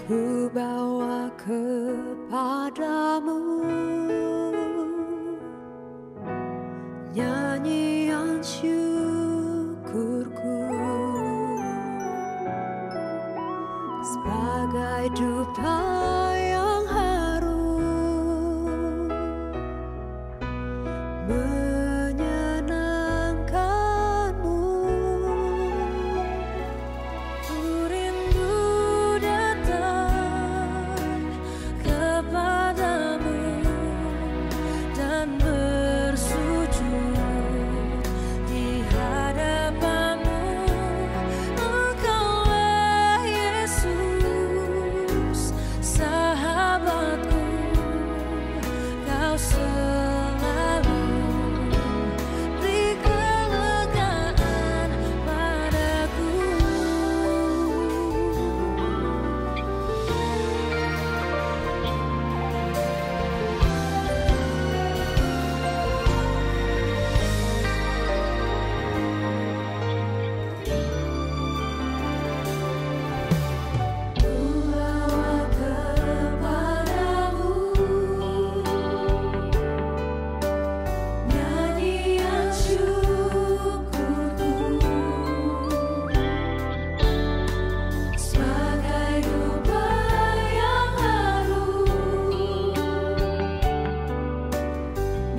ku bawa kepadamu nyanyian syukurku sebagai dupa yang harum menyenangkanmu. Ku rindu datang kepadamu dan bersujud di hadapanmu. Engkaulah Yesus, sahabatku, kau selalu beri kelegaan padaku. Ku bawa kepadamu nyanyian syukurku sebagai dupa yang harum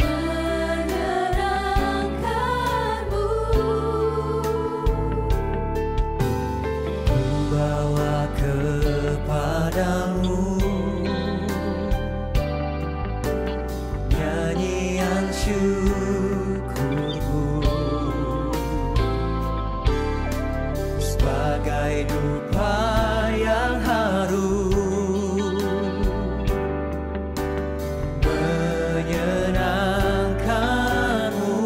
menyenangkanmu. Bawa kepadamu nyanyian syukurku sebagai dupa yang harum menyenangkanmu.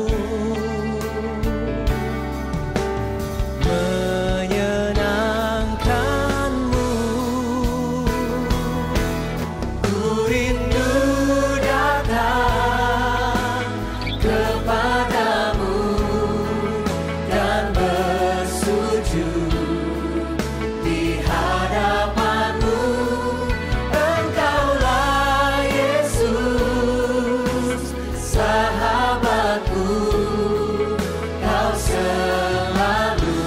Ku rindu datang kepadamu dan bersujud di hadapanmu. Engkaulah Yesus, sahabatku, kau selalu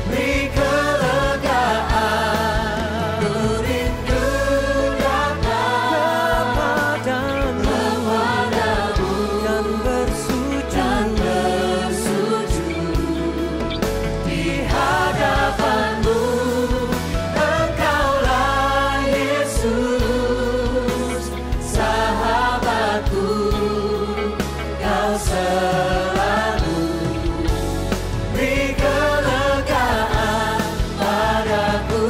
beri kelegaan. Ku rindu datang kepadamu dan bersujud di hadapanmu. Engkaulah Yesus, sahabatku, kau selalu beri kelegaan padaku.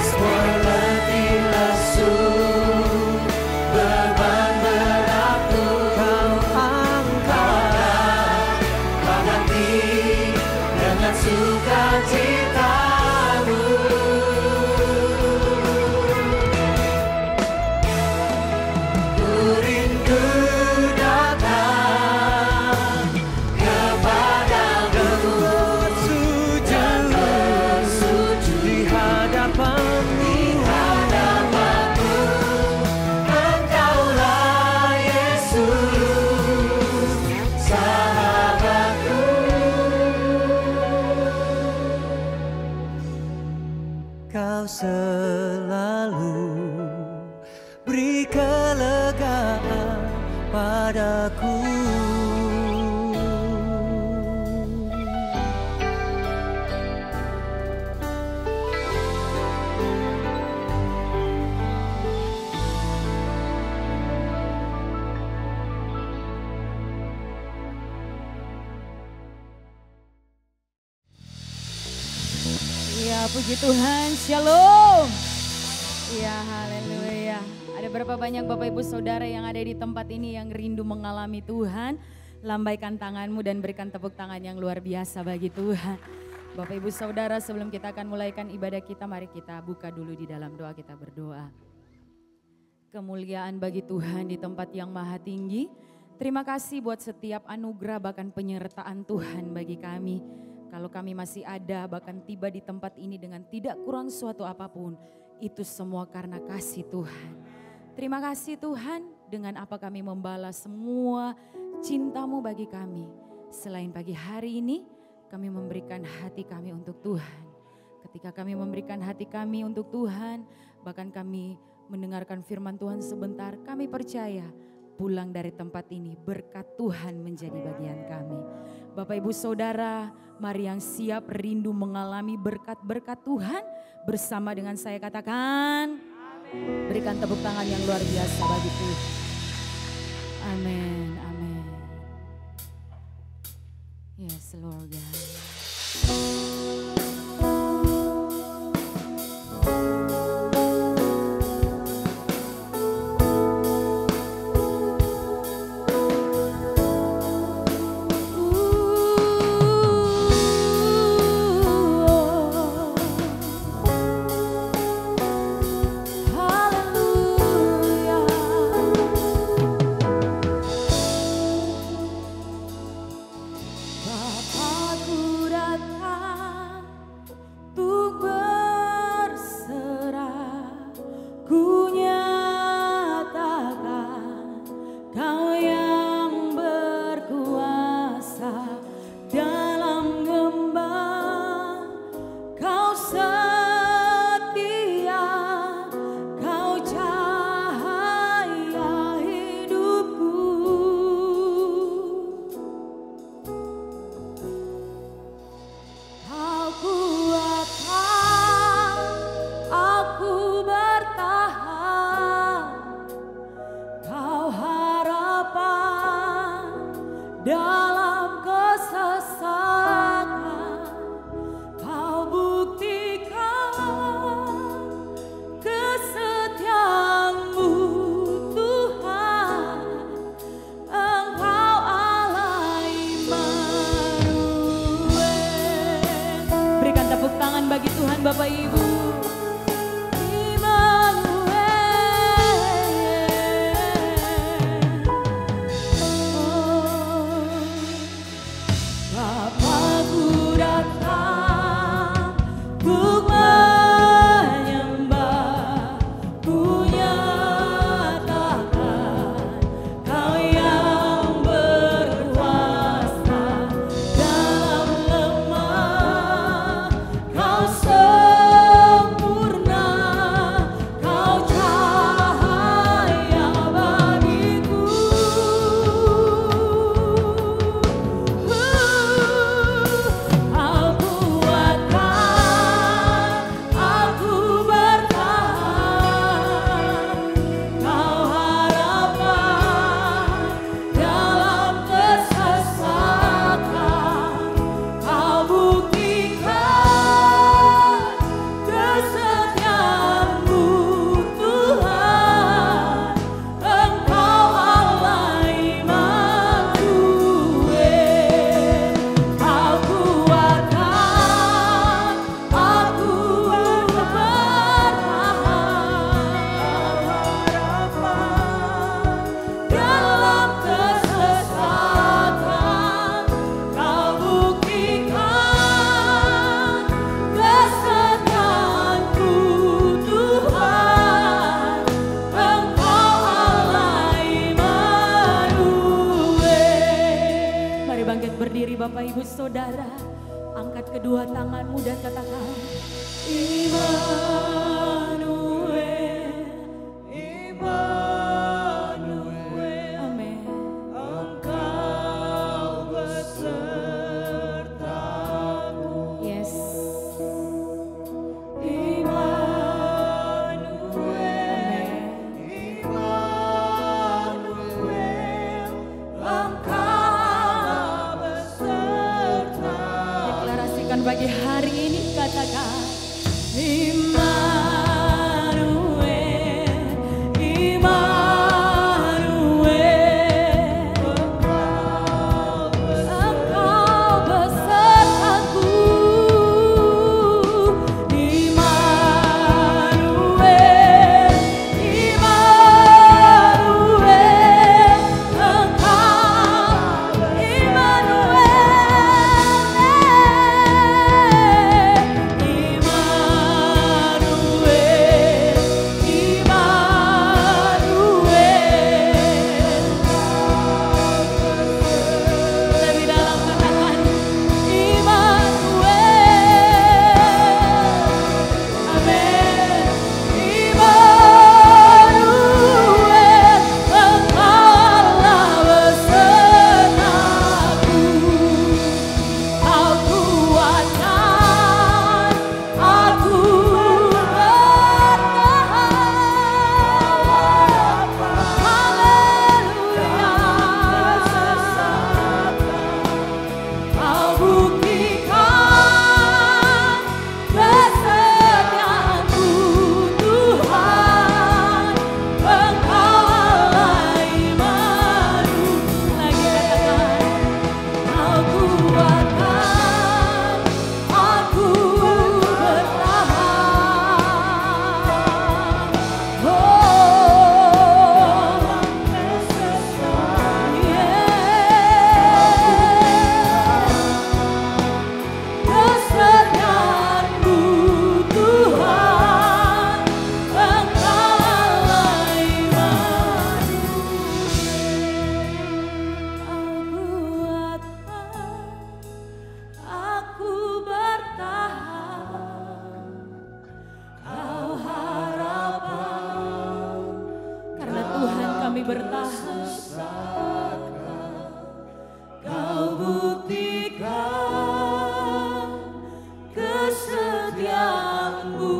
Semua letih lesu, beban beratku kau angkat, kau ganti dengan sukacitamu. Ku rindu datang kepadamu dan bersujud di hadapanmu. Engkaulah Yesus, sahabatku, kau selalu beri kelegaan padaku. Ya, puji Tuhan, shalom. Ya, haleluya. Ada Berapa banyak Bapak Ibu Saudara yang ada di tempat ini yang rindu mengalami Tuhan. Lambaikan tanganmu dan berikan tepuk tangan yang luar biasa bagi Tuhan. Bapak Ibu Saudara, sebelum kita akan mulaikan ibadah kita, mari kita buka dulu di dalam doa, kita berdoa. Kemuliaan bagi Tuhan di tempat yang maha tinggi. Terima kasih buat setiap anugerah bahkan penyertaan Tuhan bagi kami. Kalau kami masih ada bahkan tiba di tempat ini dengan tidak kurang suatu apapun, itu semua karena kasih Tuhan. Terima kasih Tuhan, dengan apa kami membalas semua cinta-Mu bagi kami. Selain pagi hari ini, kami memberikan hati kami untuk Tuhan. Ketika kami memberikan hati kami untuk Tuhan, bahkan kami mendengarkan firman Tuhan sebentar, kami percaya pulang dari tempat ini berkat Tuhan menjadi bagian kami. Bapak Ibu Saudara, mari yang siap rindu mengalami berkat-berkat Tuhan bersama dengan saya katakan, berikan tepuk tangan yang luar biasa bagi Tuhan. Amin, amin. Yes, Lord God. Bagi Tuhan Bapak Ibu. Bapak Ibu Saudara, angkat kedua tanganmu dan katakan, Immanuel, Immanuel, amin. Engkau besertaku. Yes. Immanuel, Immanuel, Engkau bagi hari ini katakan Immanuel, Immanuel. bertahan. Kau buktikan kesetiaan-Mu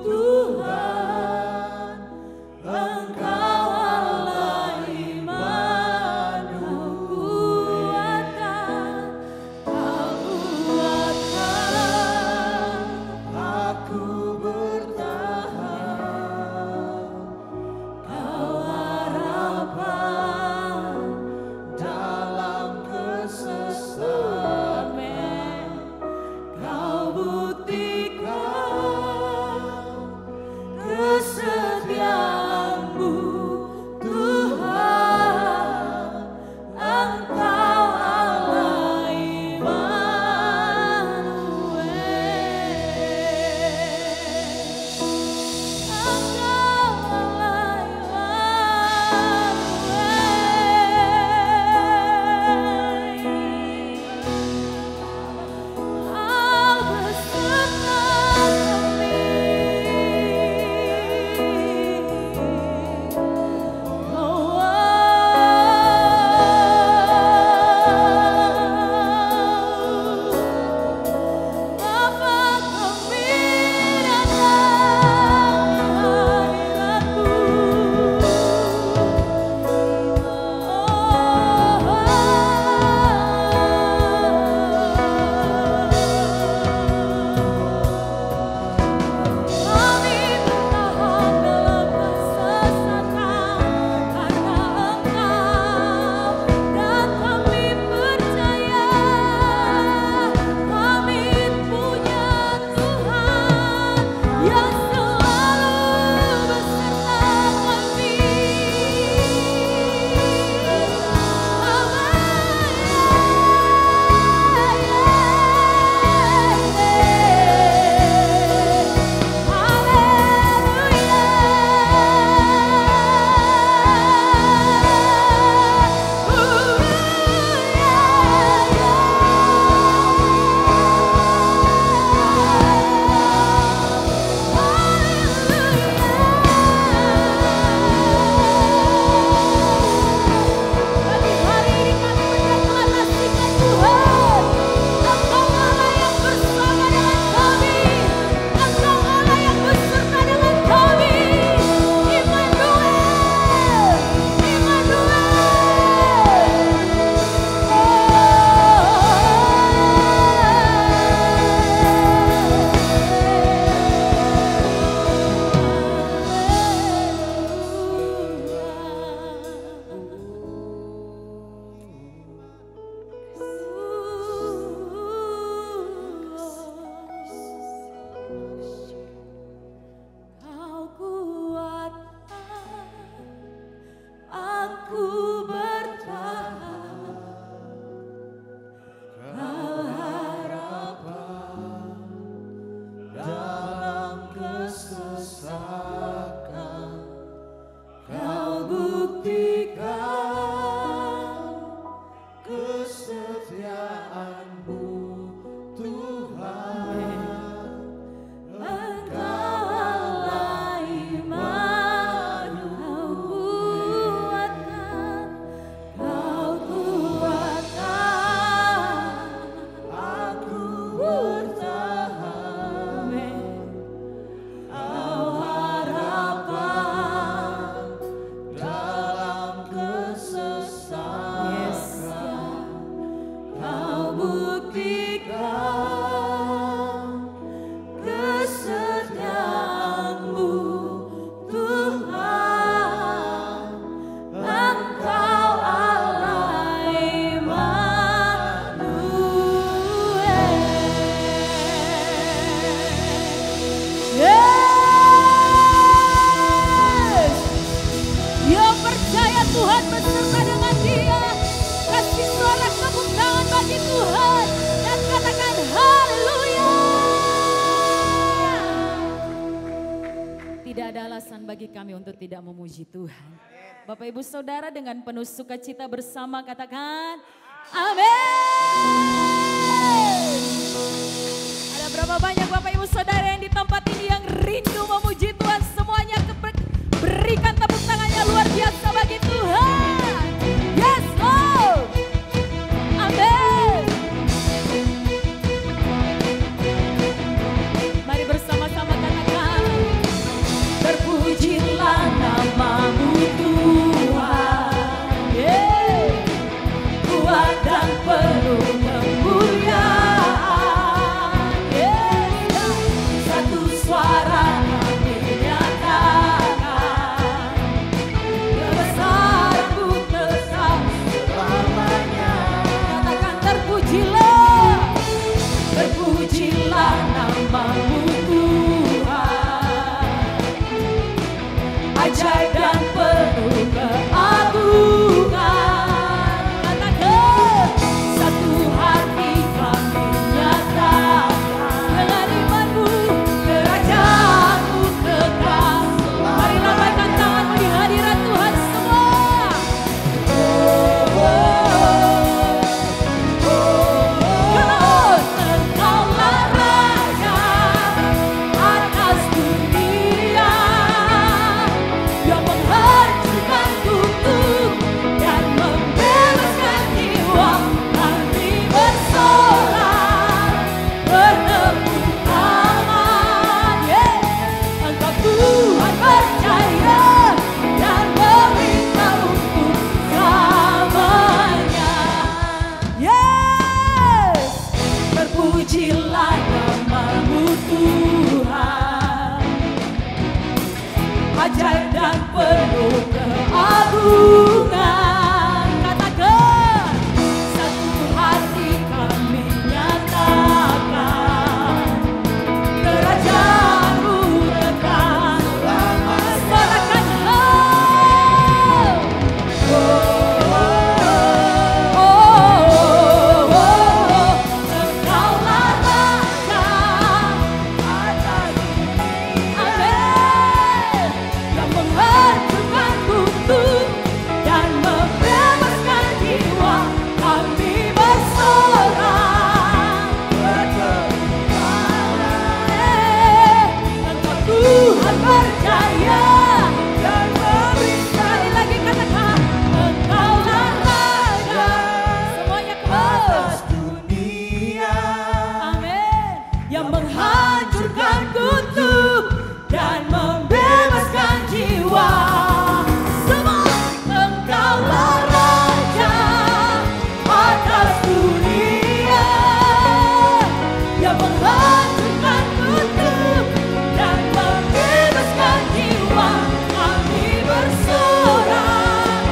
Tuhan. Engkau Allah iman-Ku kuatkan. Kau kuatkan aku bertahan. Kau harapan dalam kesesatan. Kau buktikan kesetiaan-Mu Tuhan. Engkau Allah Immanuel. Engkau Allah alasan bagi kami untuk tidak memuji Tuhan. Bapak Ibu Saudara dengan penuh sukacita bersama katakan amin. Ada berapa banyak Bapak Ibu Saudara yang di tempat ini yang rindu memuji Tuhan, semuanya berikan tepuk tangannya luar biasa bagi Tuhan. dan penuh keagungan. Katakan, satu hati kami nyatakan, kerajaanmu tegak lama. Sorakan Engkaulah Raja atas dunia. Amin. Yang menghancurkan kutub dan membebaskan jiwa, kami bersorak. Engkau Tuhan berjaya dan beri. Sekali lagi katakan, Engkaulah Raja. Semuanya atas dunia. Amin. Yang menghancurkan kutub dan membebaskan jiwa. Semua, Engkaulah Raja atas dunia. Yang menghancurkan kutub dan membebaskan jiwa, kami bersorak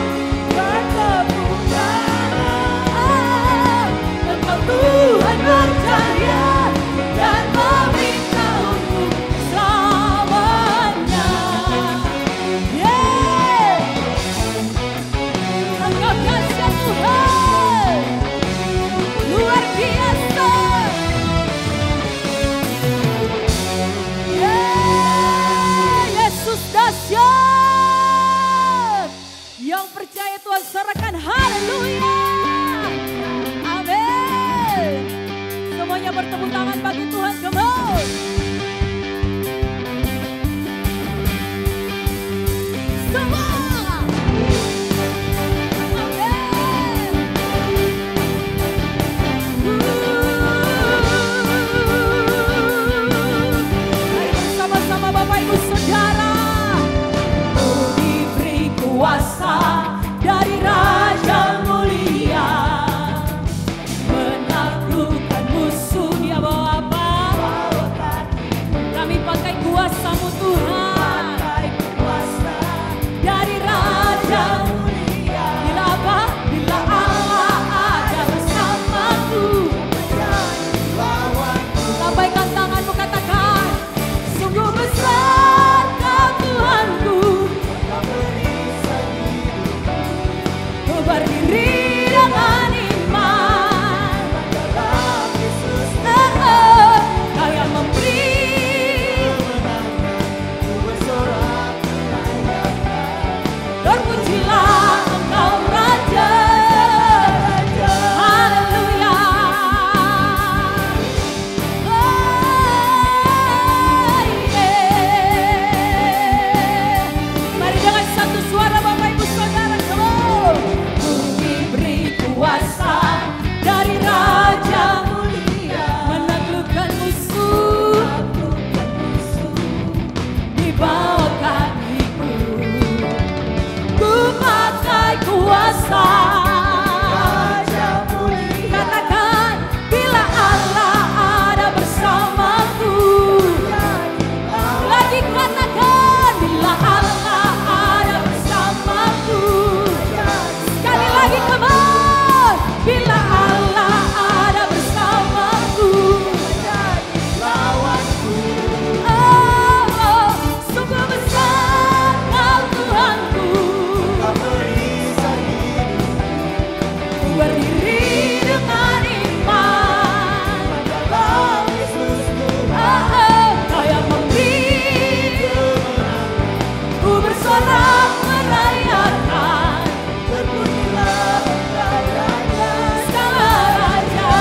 berkepunyaan. Engkau Tuhan berjaya dan memerintah untuk selamanya. Engkau dahsyat Tuhan, luar biasa. Yesus dahsyat. Yang percaya Tuhan sorakan haleluya. Amin. Semuanya bertepuk tangan bagi Tuhan. Come on. Semua. Amin. Mari bersama-sama Bapak Ibu Saudara. Diberi kuasa dari Raja mulia, menaklukkan musuh. Dia bawa apa? Kami pakai kuasa-Mu Tuhan, dari Raja mulia. Bila apa? Bila Allah ada bersamaku. Lambaikan tanganmu, katakan, sungguh besar Kau Tuhanku. Ku berdiri dengan iman. Kau yang memberi. Terpujilah Engkau Raja. Haleluya. Mari dengan satu suara Bapak Ibu Saudara, come on. Ku diberi kuasa dari Raja mulia, menaklukkan musuh. Di bawah kakiku ku pakai kuasa. Katakan, bila Allah ada bersamaku. Lagi katakan, bila Allah ada bersamaku. Sekali lagi, come on. Bila Allah ada bersamaku. Oh, sungguh besar Kau Tuhanku. Ku berdiri dengan iman. Kau yang memberi. Ku bersorak merayakan segala raja.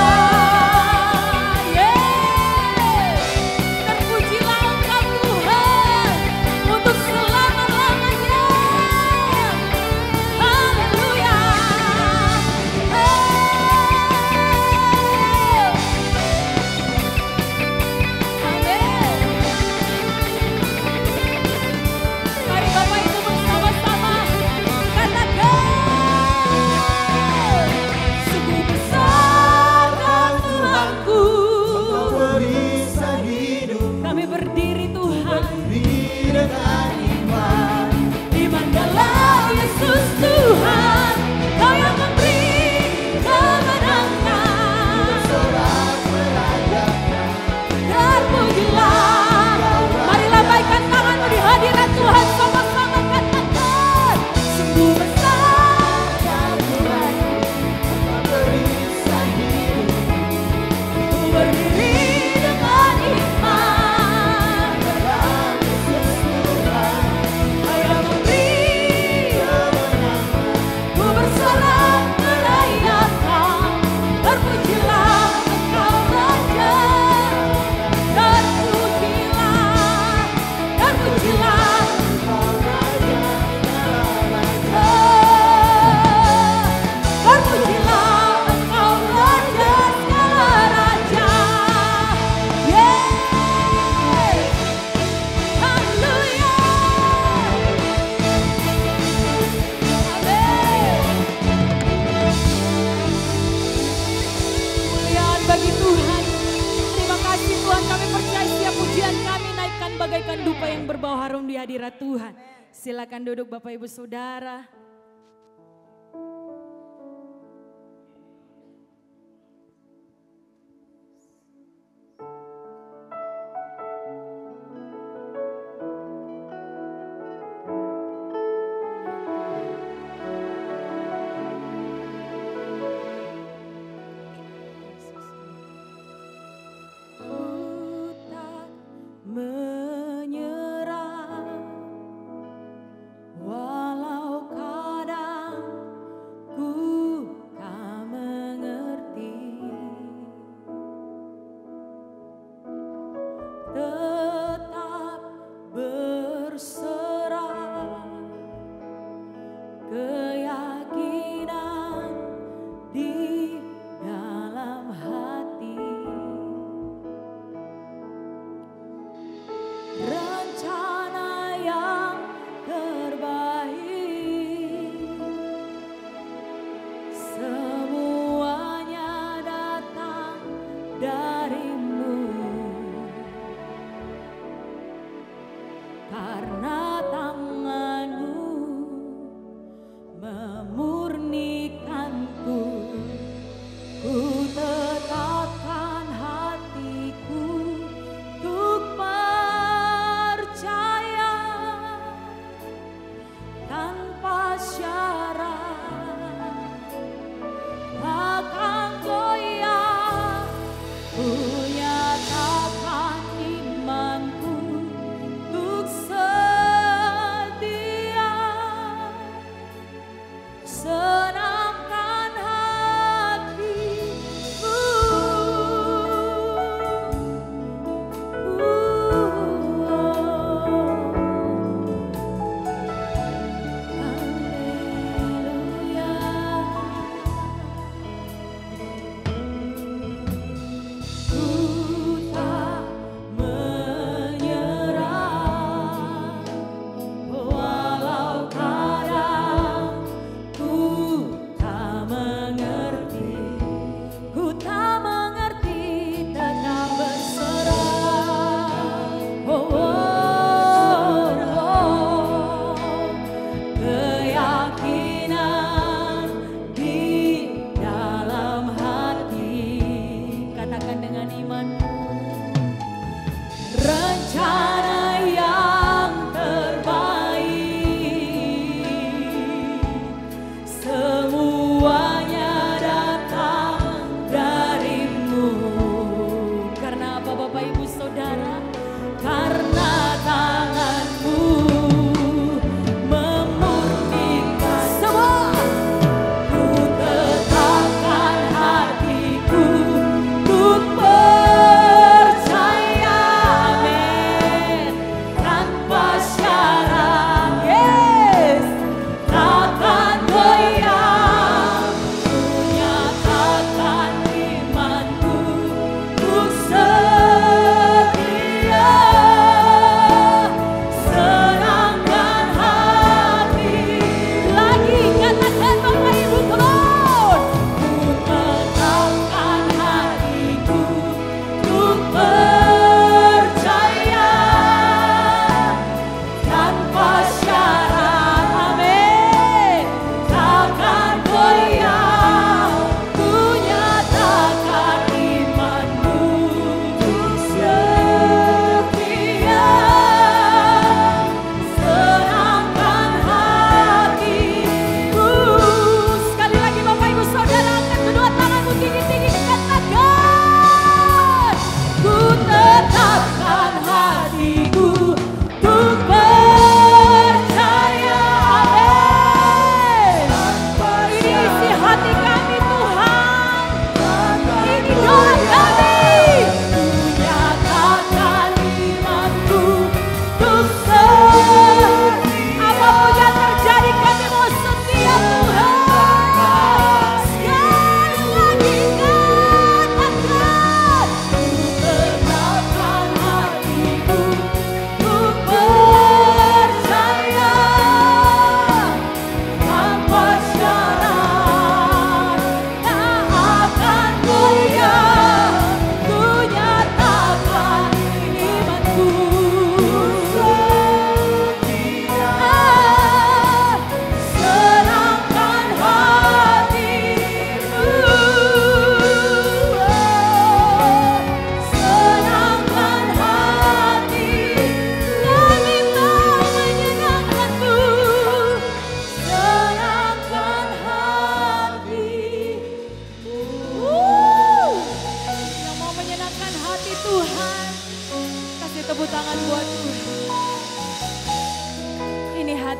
Terpujilah Engkau Tuhan untuk selama-lamanya. Haleluya. Amin. Mari Bapak Ibu bersama bau harum di hadirat Tuhan. Silakan duduk Bapak Ibu Saudara.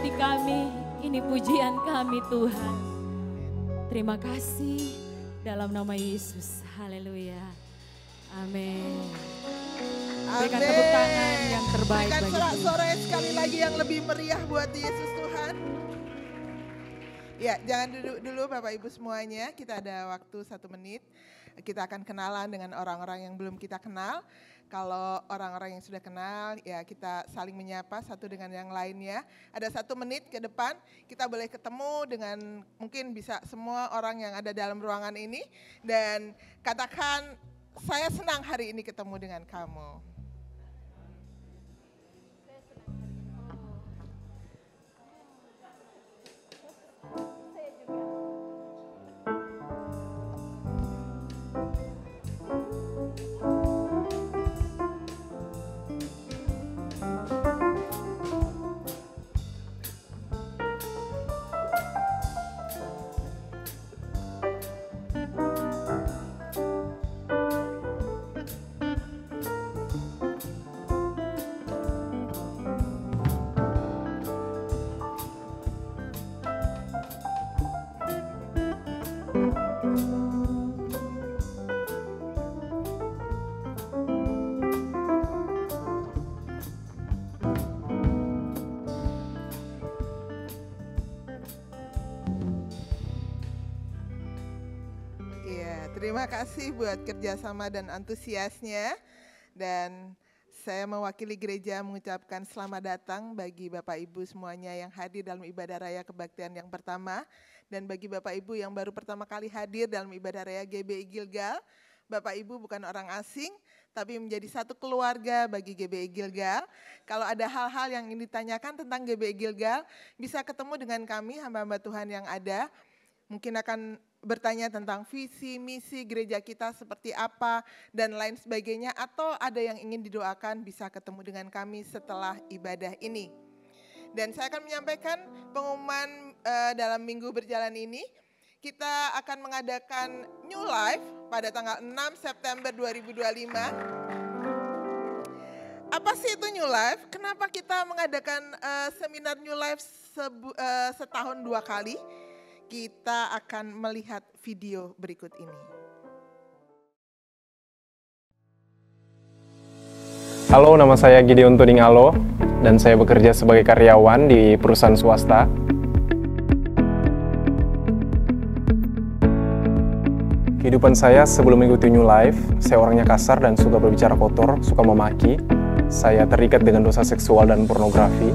hati kami, ini pujian kami Tuhan. Terima kasih dalam nama Yesus. Haleluya. Amin. Berikan tepuk tangan yang terbaik Berikan bagi sorak-sorai sekali lagi yang lebih meriah buat Yesus Tuhan. Ya, jangan duduk dulu Bapak Ibu semuanya. Kita ada waktu 1 menit. Kita akan kenalan dengan orang-orang yang belum kita kenal. Kalau orang-orang yang sudah kenal, ya kita saling menyapa satu dengan yang lainnya. Ada 1 menit ke depan, kita boleh ketemu dengan mungkin bisa semua orang yang ada dalam ruangan ini. Dan katakan, saya senang hari ini ketemu dengan kamu. Terima kasih buat kerjasama dan antusiasnya. Dan saya mewakili gereja mengucapkan selamat datang bagi Bapak Ibu semuanya yang hadir dalam ibadah raya kebaktian yang pertama. Dan bagi Bapak Ibu yang baru pertama kali hadir dalam ibadah raya GBI Gilgal. Bapak Ibu bukan orang asing, tapi menjadi satu keluarga bagi GBI Gilgal. Kalau ada hal-hal yang ingin ditanyakan tentang GBI Gilgal, bisa ketemu dengan kami hamba-hamba Tuhan yang ada. Mungkin akan bertanya tentang visi, misi gereja kita seperti apa, dan lain sebagainya. Atau ada yang ingin didoakan, bisa ketemu dengan kami setelah ibadah ini. Dan saya akan menyampaikan pengumuman dalam minggu berjalan ini. Kita akan mengadakan New Life pada tanggal 6 September 2025. Apa sih itu New Life? Kenapa kita mengadakan seminar New Life setahun 2 kali? Kita akan melihat video berikut ini. Halo, nama saya Gideon Tudingalo dan saya bekerja sebagai karyawan di perusahaan swasta. Kehidupan saya sebelum mengikuti New Life, saya orangnya kasar dan suka berbicara kotor, suka memaki. Saya terikat dengan dosa seksual dan pornografi.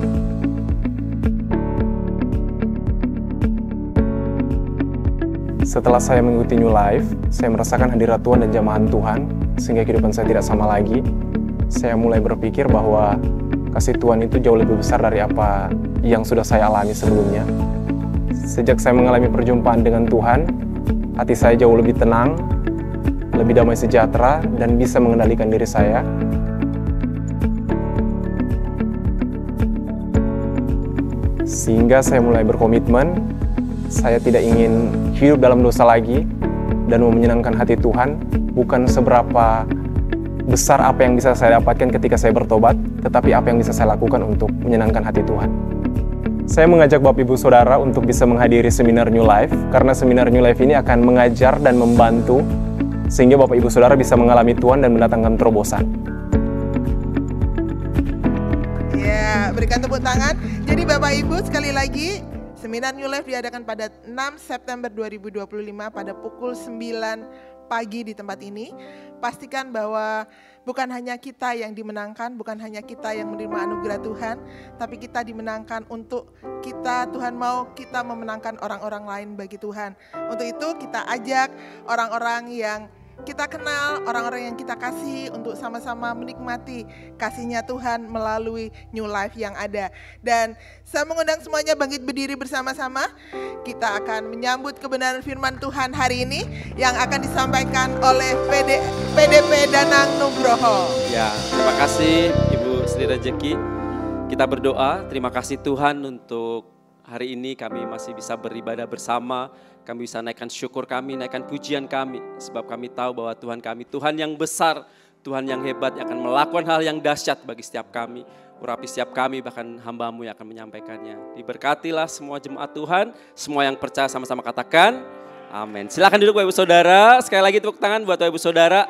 Setelah saya mengikuti New Life, saya merasakan hadirat Tuhan dan jamahan Tuhan, sehingga kehidupan saya tidak sama lagi. Saya mulai berpikir bahwa kasih Tuhan itu jauh lebih besar dari apa yang sudah saya alami sebelumnya. Sejak saya mengalami perjumpaan dengan Tuhan, hati saya jauh lebih tenang, lebih damai sejahtera, dan bisa mengendalikan diri saya. Sehingga saya mulai berkomitmen, saya tidak ingin hidup dalam dosa lagi dan mau menyenangkan hati Tuhan. Bukan seberapa besar apa yang bisa saya dapatkan ketika saya bertobat, tetapi apa yang bisa saya lakukan untuk menyenangkan hati Tuhan. Saya mengajak Bapak Ibu Saudara untuk bisa menghadiri seminar New Life, karena seminar New Life ini akan mengajar dan membantu sehingga Bapak Ibu Saudara bisa mengalami Tuhan dan mendatangkan terobosan. Ya, berikan tepuk tangan. Jadi Bapak Ibu sekali lagi, seminar New Life diadakan pada 6 September 2025 pada pukul 9 pagi di tempat ini. Pastikan bahwa bukan hanya kita yang dimenangkan, bukan hanya kita yang menerima anugerah Tuhan, tapi kita dimenangkan untuk kita, Tuhan mau kita memenangkan orang-orang lain bagi Tuhan. Untuk itu kita ajak orang-orang yang kita kenal, orang-orang yang kita kasih untuk sama-sama menikmati kasih-Nya Tuhan melalui New Life yang ada. Dan saya mengundang semuanya bangkit berdiri bersama-sama. Kita akan menyambut kebenaran firman Tuhan hari ini yang akan disampaikan oleh PDP Danang Nugroho. Ya, terima kasih Ibu Sri Rejeki. Kita berdoa, terima kasih Tuhan untuk hari ini kami masih bisa beribadah bersama. Kami bisa naikkan syukur kami, naikkan pujian kami. Sebab kami tahu bahwa Tuhan kami, Tuhan yang besar, Tuhan yang hebat, yang akan melakukan hal yang dahsyat bagi setiap kami. urapi setiap kami, bahkan hamba-Mu yang akan menyampaikannya. Diberkatilah semua jemaat Tuhan, semua yang percaya sama-sama katakan, amin. Silakan duduk Bapak Ibu Saudara, sekali lagi tepuk tangan buat Bapak Ibu Saudara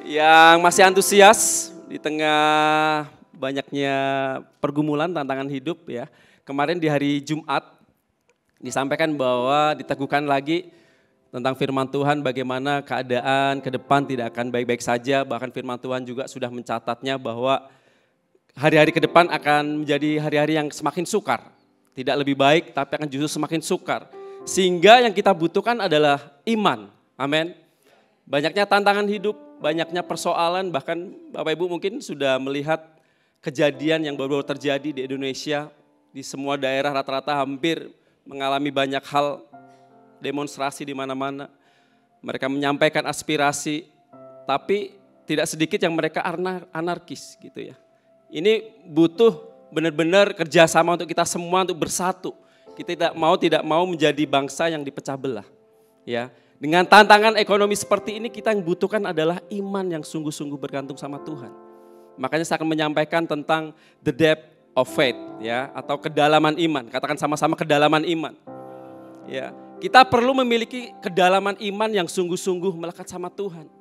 yang masih antusias di tengah banyaknya pergumulan, tantangan hidup ya. Kemarin di hari Jumat disampaikan bahwa diteguhkan lagi tentang firman Tuhan bagaimana keadaan ke depan tidak akan baik-baik saja. Bahkan firman Tuhan juga sudah mencatatnya bahwa hari-hari ke depan akan menjadi hari-hari yang semakin sukar. Tidak lebih baik tapi akan justru semakin sukar. Sehingga yang kita butuhkan adalah iman. Amin. Banyaknya tantangan hidup, banyaknya persoalan, bahkan Bapak Ibu mungkin sudah melihat kejadian yang baru-baru terjadi di Indonesia. Di semua daerah rata-rata hampir mengalami banyak hal, demonstrasi di mana-mana. Mereka menyampaikan aspirasi, tapi tidak sedikit yang mereka anarkis gitu ya. Ini butuh benar-benar kerjasama untuk kita semua untuk bersatu. Kita tidak mau menjadi bangsa yang dipecah belah. Ya, dengan tantangan ekonomi seperti ini kita yang butuhkan adalah iman yang sungguh-sungguh bergantung sama Tuhan. Makanya saya akan menyampaikan tentang the depth of faith ya, atau kedalaman iman. Katakan sama-sama kedalaman iman. Ya, kita perlu memiliki kedalaman iman yang sungguh-sungguh melekat sama Tuhan.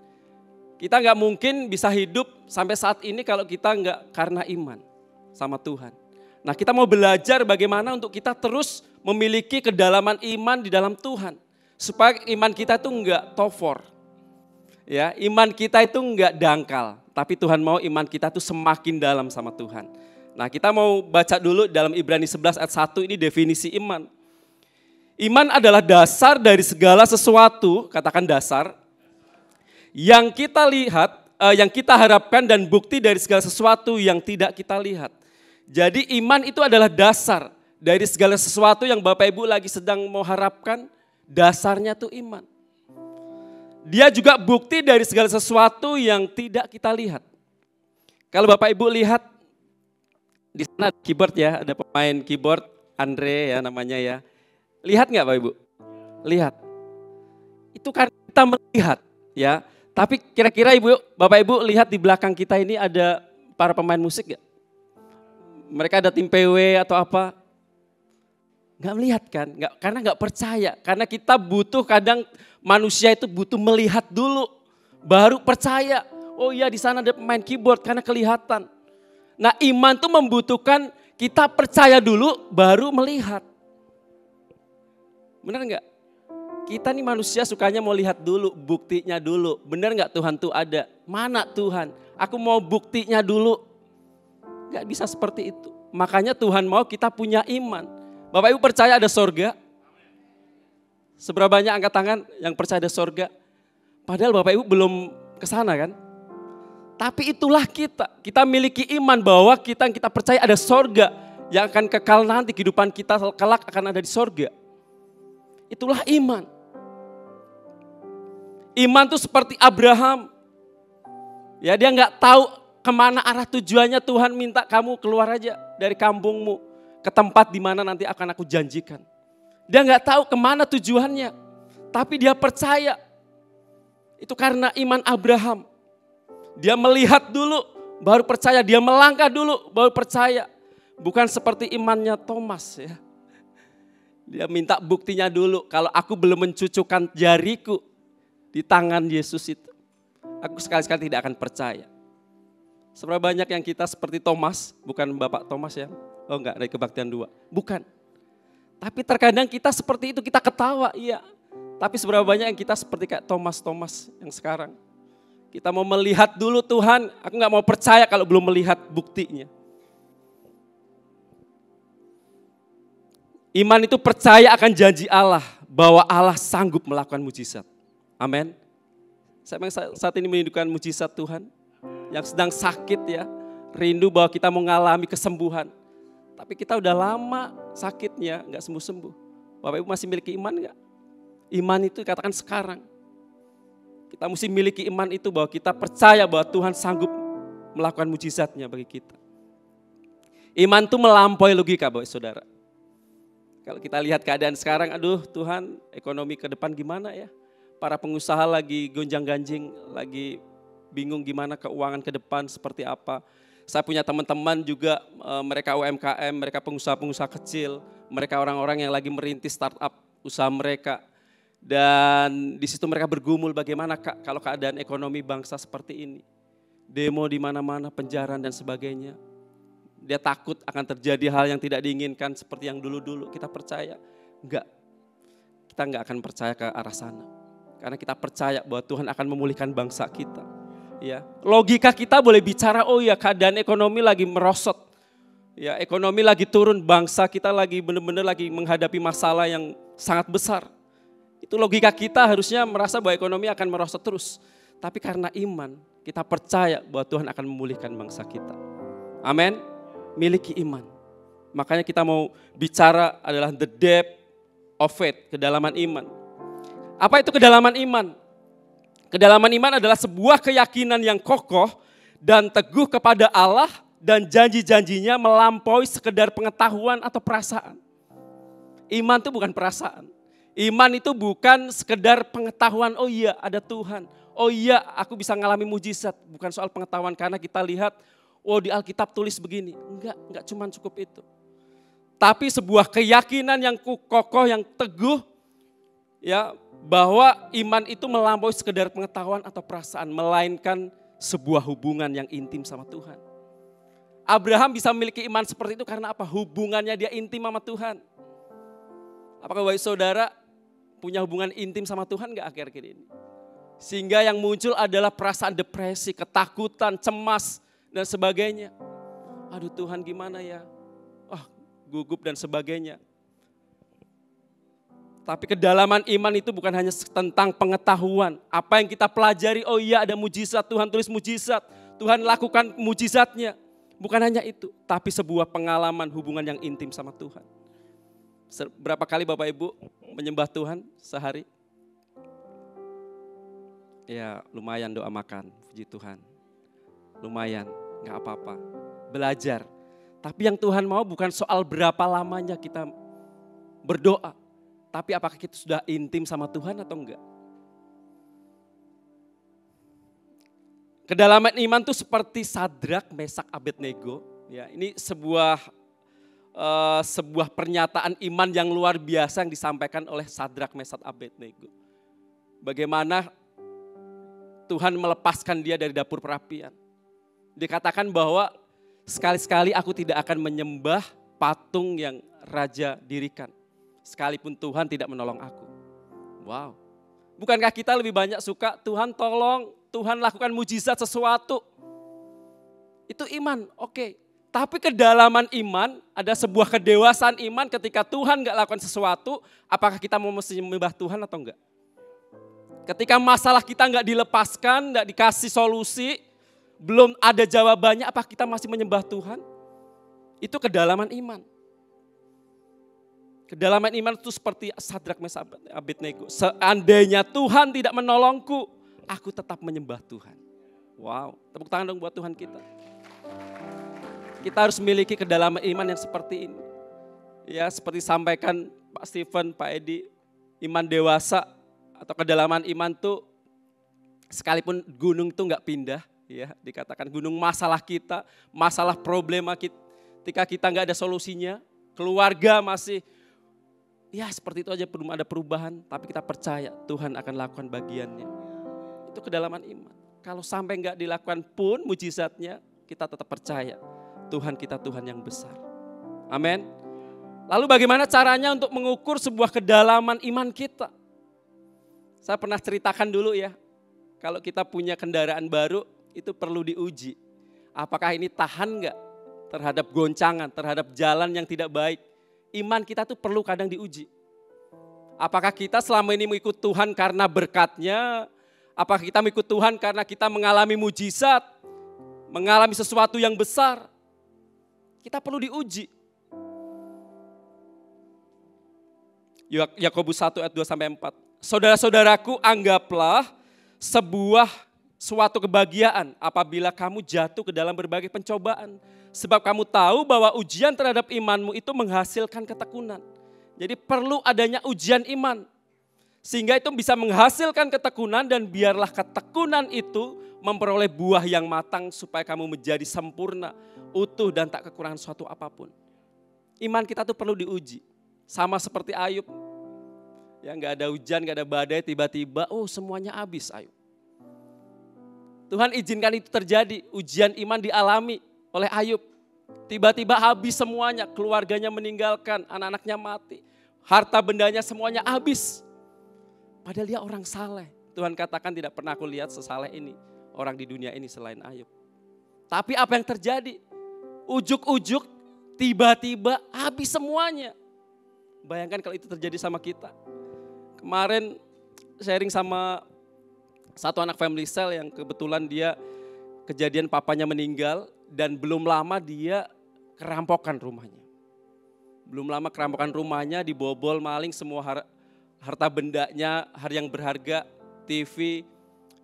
Kita nggak mungkin bisa hidup sampai saat ini kalau kita nggak karena iman sama Tuhan. Nah, kita mau belajar bagaimana untuk kita terus memiliki kedalaman iman di dalam Tuhan. Supaya iman kita itu nggak tofor. Ya, iman kita itu nggak dangkal. Tapi Tuhan mau iman kita itu semakin dalam sama Tuhan. Nah, kita mau baca dulu dalam Ibrani 11 ayat 1 ini definisi iman. Iman adalah dasar dari segala sesuatu, katakan dasar, yang kita lihat, yang kita harapkan dan bukti dari segala sesuatu yang tidak kita lihat. Jadi iman itu adalah dasar dari segala sesuatu yang Bapak Ibu lagi sedang mau harapkan, dasarnya tuh iman. Dia juga bukti dari segala sesuatu yang tidak kita lihat. Kalau Bapak Ibu lihat, di sana ada keyboard ya, ada pemain keyboard, Andre ya namanya ya. Lihat nggak Bapak Ibu? Lihat. Itu kan kita melihat ya. Tapi kira-kira Bapak Ibu lihat di belakang kita ini ada para pemain musik nggak? Mereka ada tim PW atau apa? Nggak melihat kan? Karena nggak percaya. Karena kita butuh kadang manusia itu butuh melihat dulu, baru percaya. Oh iya di sana ada pemain keyboard karena kelihatan. Nah iman tuh membutuhkan kita percaya dulu, baru melihat. Benar nggak? Kita nih manusia sukanya mau lihat dulu, buktinya dulu. Benar nggak Tuhan tuh ada? Mana Tuhan? Aku mau buktinya dulu. Nggak bisa seperti itu. Makanya Tuhan mau kita punya iman. Bapak Ibu percaya ada sorga? Seberapa banyak angkat tangan yang percaya ada sorga? Padahal Bapak Ibu belum ke sana kan? Tapi itulah kita. Kita miliki iman bahwa kita percaya ada sorga yang akan kekal nanti, kehidupan kita kelak akan ada di sorga. Itulah iman. Iman tuh seperti Abraham. Ya dia nggak tahu kemana arah tujuannya, Tuhan minta kamu keluar aja dari kampungmu ke tempat di mana nanti akan aku janjikan. Dia nggak tahu kemana tujuannya, tapi dia percaya. Itu karena iman Abraham. Dia melihat dulu, baru percaya. Dia melangkah dulu, baru percaya. Bukan seperti imannya Thomas ya. Dia minta buktinya dulu. Kalau aku belum mencucukkan jariku di tangan Yesus itu, aku sekali-sekali tidak akan percaya. Seberapa banyak yang kita seperti Thomas, bukan Bapak Thomas ya. Oh enggak, dari Kebaktian 2. Bukan. Tapi terkadang kita seperti itu, kita ketawa, iya. Tapi seberapa banyak yang kita seperti kayak Thomas yang sekarang. Kita mau melihat dulu Tuhan, aku enggak mau percaya kalau belum melihat buktinya. Iman itu percaya akan janji Allah, bahwa Allah sanggup melakukan mujizat. Amin. Saya saat ini merindukan mujizat Tuhan. Yang sedang sakit ya, rindu bahwa kita mau mengalami kesembuhan. Tapi kita udah lama sakitnya, gak sembuh-sembuh. Bapak Ibu masih miliki iman gak? Iman itu katakan sekarang. Kita mesti miliki iman itu bahwa kita percaya bahwa Tuhan sanggup melakukan mujizatnya bagi kita. Iman itu melampaui logika Bapak Saudara. Kalau kita lihat keadaan sekarang, aduh Tuhan ekonomi ke depan gimana ya? Para pengusaha lagi gonjang-ganjing, lagi bingung gimana keuangan ke depan seperti apa. Saya punya teman-teman juga, mereka UMKM, mereka pengusaha-pengusaha kecil, mereka orang-orang yang lagi merintis startup usaha mereka. Dan di situ mereka bergumul bagaimana Kak kalau keadaan ekonomi bangsa seperti ini. Demo di mana-mana, penjara dan sebagainya. Dia takut akan terjadi hal yang tidak diinginkan seperti yang dulu-dulu. Kita percaya? Enggak. Kita enggak akan percaya ke arah sana. Karena kita percaya bahwa Tuhan akan memulihkan bangsa kita. Ya, logika kita boleh bicara, oh ya keadaan ekonomi lagi merosot. Ya, ekonomi lagi turun, bangsa kita lagi benar-benar lagi menghadapi masalah yang sangat besar. Itu logika kita harusnya merasa bahwa ekonomi akan merosot terus. Tapi karena iman, kita percaya bahwa Tuhan akan memulihkan bangsa kita. Amin. Miliki iman. Makanya kita mau bicara adalah the depth of faith, kedalaman iman. Apa itu kedalaman iman? Kedalaman iman adalah sebuah keyakinan yang kokoh dan teguh kepada Allah dan janji-janjinya melampaui sekedar pengetahuan atau perasaan. Iman itu bukan perasaan. Iman itu bukan sekedar pengetahuan, oh iya ada Tuhan. Oh iya aku bisa ngalami mujizat. Bukan soal pengetahuan karena kita lihat, oh di Alkitab tulis begini. Enggak cuma cukup itu. Tapi sebuah keyakinan yang kokoh, yang teguh, ya, bahwa iman itu melampaui sekedar pengetahuan atau perasaan, melainkan sebuah hubungan yang intim sama Tuhan. Abraham bisa memiliki iman seperti itu karena apa? Hubungannya dia intim sama Tuhan. Apakah wahai saudara punya hubungan intim sama Tuhan enggak akhir-akhir ini? Sehingga yang muncul adalah perasaan depresi, ketakutan, cemas, dan sebagainya. Aduh Tuhan gimana ya? Gugup dan sebagainya. Tapi kedalaman iman itu bukan hanya tentang pengetahuan. Apa yang kita pelajari, oh iya ada mujizat, Tuhan tulis mujizat. Tuhan lakukan mujizatnya. Bukan hanya itu, tapi sebuah pengalaman hubungan yang intim sama Tuhan. Berapa kali Bapak Ibu menyembah Tuhan sehari? Ya lumayan doa makan, puji Tuhan. Lumayan, gak apa-apa. Belajar. Tapi yang Tuhan mau bukan soal berapa lamanya kita berdoa. Tapi apakah kita sudah intim sama Tuhan atau enggak? Kedalaman iman itu seperti Sadrak, Mesak, Abednego. Ya, ini sebuah pernyataan iman yang luar biasa yang disampaikan oleh Sadrak, Mesak, Abednego. Bagaimana Tuhan melepaskan dia dari dapur perapian. Dikatakan bahwa sekali-sekali aku tidak akan menyembah patung yang raja dirikan. Sekalipun Tuhan tidak menolong aku. Wow. Bukankah kita lebih banyak suka Tuhan tolong, Tuhan lakukan mujizat sesuatu. Itu iman, oke. Tapi kedalaman iman, ada sebuah kedewasaan iman ketika Tuhan gak lakukan sesuatu, apakah kita mau mesti menyembah Tuhan atau enggak? Ketika masalah kita gak dilepaskan, gak dikasih solusi, belum ada jawabannya, apakah kita masih menyembah Tuhan? Itu kedalaman iman. Kedalaman iman itu seperti Sadrak, Mesak, Abednego. Seandainya Tuhan tidak menolongku, aku tetap menyembah Tuhan. Wow, tepuk tangan dong buat Tuhan kita. Kita harus memiliki kedalaman iman yang seperti ini. Ya, seperti sampaikan Pak Stephen, Pak Edi, iman dewasa atau kedalaman iman tuh sekalipun gunung tuh nggak pindah, ya dikatakan gunung masalah kita, masalah problema kita, ketika kita nggak ada solusinya, keluarga masih ya seperti itu aja, belum ada perubahan, tapi kita percaya Tuhan akan lakukan bagiannya. Itu kedalaman iman. Kalau sampai enggak dilakukan pun mujizatnya, kita tetap percaya Tuhan kita Tuhan yang besar. Amin. Lalu bagaimana caranya untuk mengukur sebuah kedalaman iman kita? Saya pernah ceritakan dulu ya, kalau kita punya kendaraan baru itu perlu diuji. Apakah ini tahan enggak terhadap goncangan, terhadap jalan yang tidak baik? Iman kita tuh perlu kadang diuji. Apakah kita selama ini mengikut Tuhan karena berkatnya? Apakah kita mengikut Tuhan karena kita mengalami mujizat? Mengalami sesuatu yang besar? Kita perlu diuji. Yakobus 1 ayat 2-4. Saudara-saudaraku, anggaplah suatu kebahagiaan apabila kamu jatuh ke dalam berbagai pencobaan. Sebab kamu tahu bahwa ujian terhadap imanmu itu menghasilkan ketekunan. Jadi perlu adanya ujian iman. Sehingga itu bisa menghasilkan ketekunan dan biarlah ketekunan itu memperoleh buah yang matang supaya kamu menjadi sempurna, utuh dan tak kekurangan suatu apapun. Iman kita tuh perlu diuji. Sama seperti Ayub. Ya gak ada hujan, gak ada badai, tiba-tiba semuanya habis Ayub. Tuhan izinkan itu terjadi, ujian iman dialami oleh Ayub. Tiba-tiba habis semuanya, keluarganya meninggalkan, anak-anaknya mati. Harta bendanya semuanya habis. Padahal dia orang saleh. Tuhan katakan tidak pernah aku lihat sesaleh ini. Orang di dunia ini selain Ayub. Tapi apa yang terjadi? Ujuk-ujuk tiba-tiba habis semuanya. Bayangkan kalau itu terjadi sama kita. Kemarin sharing sama satu anak family cell yang kebetulan dia kejadian papanya meninggal. Dan belum lama dia kerampokan rumahnya. Belum lama kerampokan rumahnya, dibobol maling semua harta bendanya, yang berharga, TV,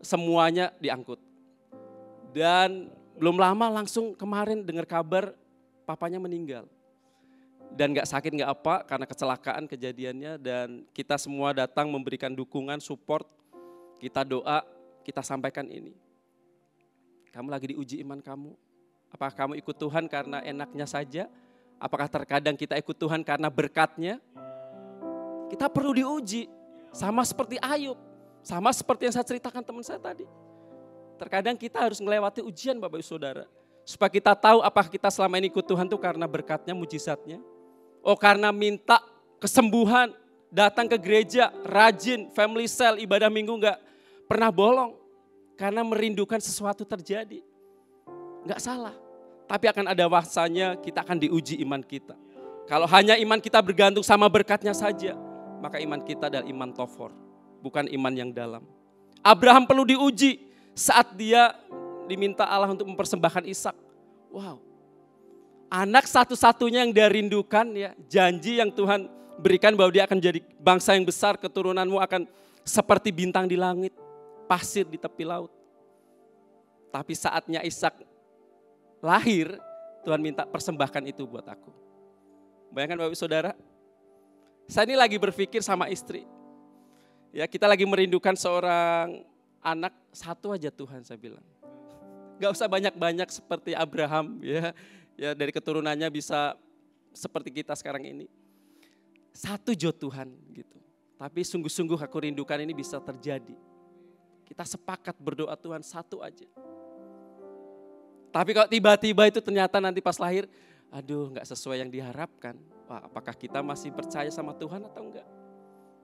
semuanya diangkut. Dan belum lama langsung kemarin dengar kabar papanya meninggal. Dan gak sakit gak apa karena kecelakaan kejadiannya, dan kita semua datang memberikan dukungan, support, kita doa, kita sampaikan ini. Kamu lagi diuji iman kamu. Apakah kamu ikut Tuhan karena enaknya saja? Apakah terkadang kita ikut Tuhan karena berkatnya? Kita perlu diuji, sama seperti Ayub, sama seperti yang saya ceritakan teman saya tadi. Terkadang kita harus melewati ujian Bapak Ibu Saudara, supaya kita tahu apakah kita selama ini ikut Tuhan itu karena berkatnya, mujizatnya. Karena minta kesembuhan, datang ke gereja, rajin, family cell, ibadah minggu gak pernah bolong. Karena merindukan sesuatu terjadi. Gak salah, tapi akan ada masanya kita akan diuji iman kita. Kalau hanya iman kita bergantung sama berkatnya saja, maka iman kita adalah iman tofor, bukan iman yang dalam. Abraham perlu diuji saat dia diminta Allah untuk mempersembahkan Ishak. Wow, anak satu-satunya yang dia rindukan, ya, janji yang Tuhan berikan bahwa dia akan jadi bangsa yang besar, keturunanmu akan seperti bintang di langit, pasir di tepi laut. Tapi saatnya Ishak lahir, Tuhan minta persembahkan itu buat aku. Bayangkan Bapak Saudara, saya ini lagi berpikir sama istri. Ya, kita lagi merindukan seorang anak, satu aja Tuhan saya bilang. Gak usah banyak-banyak seperti Abraham, ya. Ya, dari keturunannya bisa seperti kita sekarang ini. Satu jo Tuhan gitu. Tapi sungguh-sungguh aku rindukan ini bisa terjadi. Kita sepakat berdoa Tuhan satu aja. Tapi kalau tiba-tiba itu ternyata nanti pas lahir, aduh gak sesuai yang diharapkan. Wah, apakah kita masih percaya sama Tuhan atau enggak?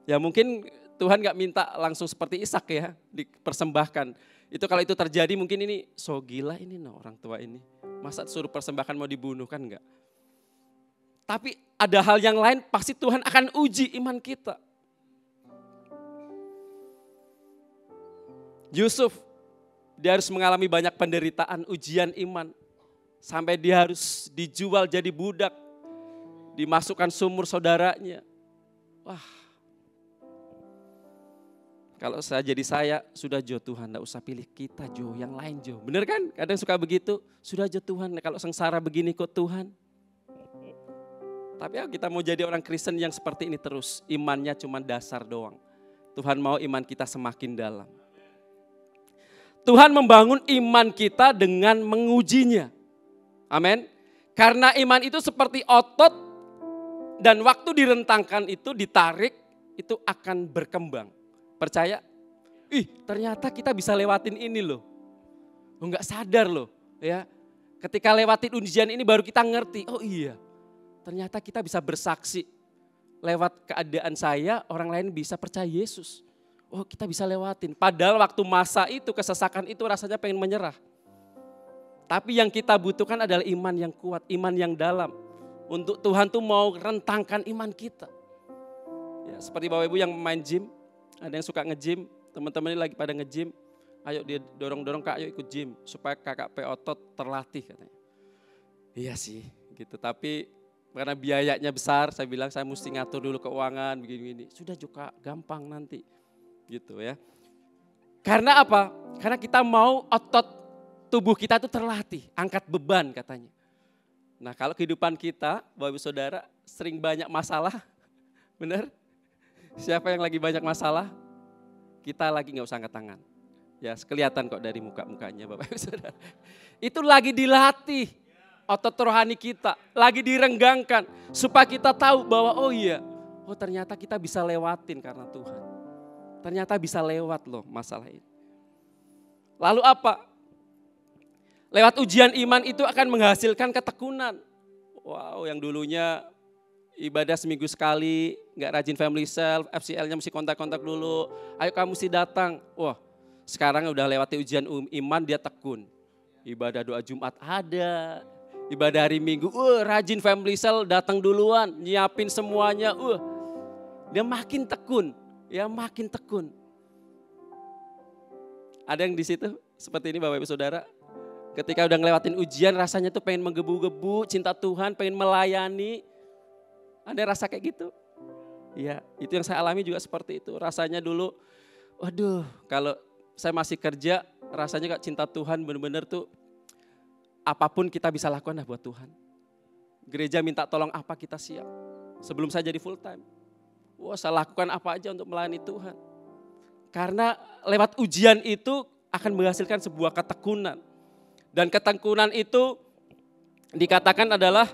Ya mungkin Tuhan gak minta langsung seperti Ishak ya, dipersembahkan. Itu kalau itu terjadi mungkin ini so gila ini orang tua ini. Masa suruh persembahkan mau dibunuh kan enggak. Tapi ada hal yang lain pasti Tuhan akan uji iman kita. Yusuf, dia harus mengalami banyak penderitaan, ujian iman. Sampai dia harus dijual jadi budak. Dimasukkan sumur saudaranya. Wah. Kalau saya jadi saya, sudah Jo Tuhan, enggak usah pilih kita Jo, yang lain Jo. Bener kan? Kadang suka begitu, sudah Jo Tuhan, kalau sengsara begini kok Tuhan. Tapi ya kita mau jadi orang Kristen yang seperti ini terus, imannya cuma dasar doang. Tuhan mau iman kita semakin dalam. Tuhan membangun iman kita dengan mengujinya. Amin. Karena iman itu seperti otot dan waktu direntangkan itu ditarik itu akan berkembang. Percaya? Ternyata kita bisa lewatin ini loh. Enggak sadar loh, ya. Ketika lewatin ujian ini baru kita ngerti, oh iya. Ternyata kita bisa bersaksi. Lewat keadaan saya, orang lain bisa percaya Yesus. Oh, kita bisa lewatin. Padahal waktu masa itu, kesesakan itu rasanya pengen menyerah. Tapi yang kita butuhkan adalah iman yang kuat, iman yang dalam. Untuk Tuhan tuh mau rentangkan iman kita. Ya, seperti Bapak Ibu yang main gym, ada yang suka nge-gym, teman-teman ini lagi pada nge-gym. Ayo dia dorong-dorong Kak, ayo ikut gym supaya KKP otot terlatih katanya. Iya sih, gitu. Tapi karena biayanya besar, saya bilang saya mesti ngatur dulu keuangan begini-begini. Sudah juga gampang nanti. Gitu ya. Karena apa? Karena kita mau otot tubuh kita itu terlatih, angkat beban katanya. Nah, kalau kehidupan kita, Bapak Ibu Saudara, sering banyak masalah. Benar? Siapa yang lagi banyak masalah? Kita lagi nggak usah angkat tangan. Ya, kelihatan kok dari muka-mukanya Bapak Ibu Saudara. Itu lagi dilatih otot rohani kita, lagi direnggangkan supaya kita tahu bahwa oh iya, oh ternyata kita bisa lewatin karena Tuhan. Ternyata bisa lewat loh masalah ini. Lalu apa? Lewat ujian iman itu akan menghasilkan ketekunan. Wow, yang dulunya ibadah seminggu sekali, nggak rajin family cell, FCL-nya mesti kontak-kontak dulu. Ayo kamu mesti datang. Wah, sekarang udah lewati ujian iman dia tekun. Ibadah doa Jumat ada, ibadah hari Minggu, rajin family cell datang duluan, nyiapin semuanya. Dia makin tekun, ya makin tekun. Ada yang di situ seperti ini Bapak Ibu Saudara. Ketika udah ngelewatin ujian rasanya tuh pengen menggebu-gebu, cinta Tuhan, pengen melayani. Ada rasa kayak gitu? Ya, itu yang saya alami juga seperti itu. Rasanya dulu, waduh, kalau saya masih kerja, rasanya kak cinta Tuhan benar-benar tuh apapun kita bisa lakukan buat Tuhan. Gereja minta tolong apa kita siap. Sebelum saya jadi full time, wah saya lakukan apa aja untuk melayani Tuhan. Karena lewat ujian itu akan menghasilkan sebuah ketekunan. Dan ketekunan itu dikatakan adalah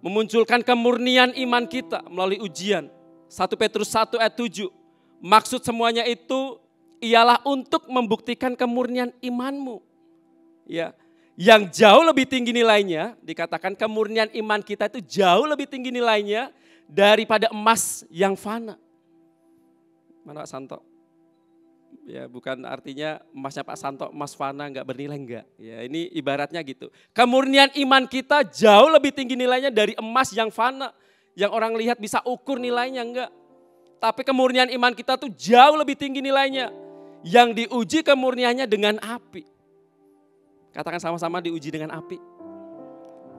memunculkan kemurnian iman kita melalui ujian. 1 Petrus 1 ayat 7. Maksud semuanya itu ialah untuk membuktikan kemurnian imanmu. Ya, yang jauh lebih tinggi nilainya, dikatakan kemurnian iman kita itu jauh lebih tinggi nilainya daripada emas yang fana. Mana Pak Santo? Ya, bukan artinya emasnya Pak Santo emas fana enggak bernilai enggak. Ya, ini ibaratnya gitu. Kemurnian iman kita jauh lebih tinggi nilainya dari emas yang fana, yang orang lihat bisa ukur nilainya enggak. Tapi kemurnian iman kita tuh jauh lebih tinggi nilainya. Yang diuji kemurniannya dengan api. Katakan sama-sama diuji dengan api.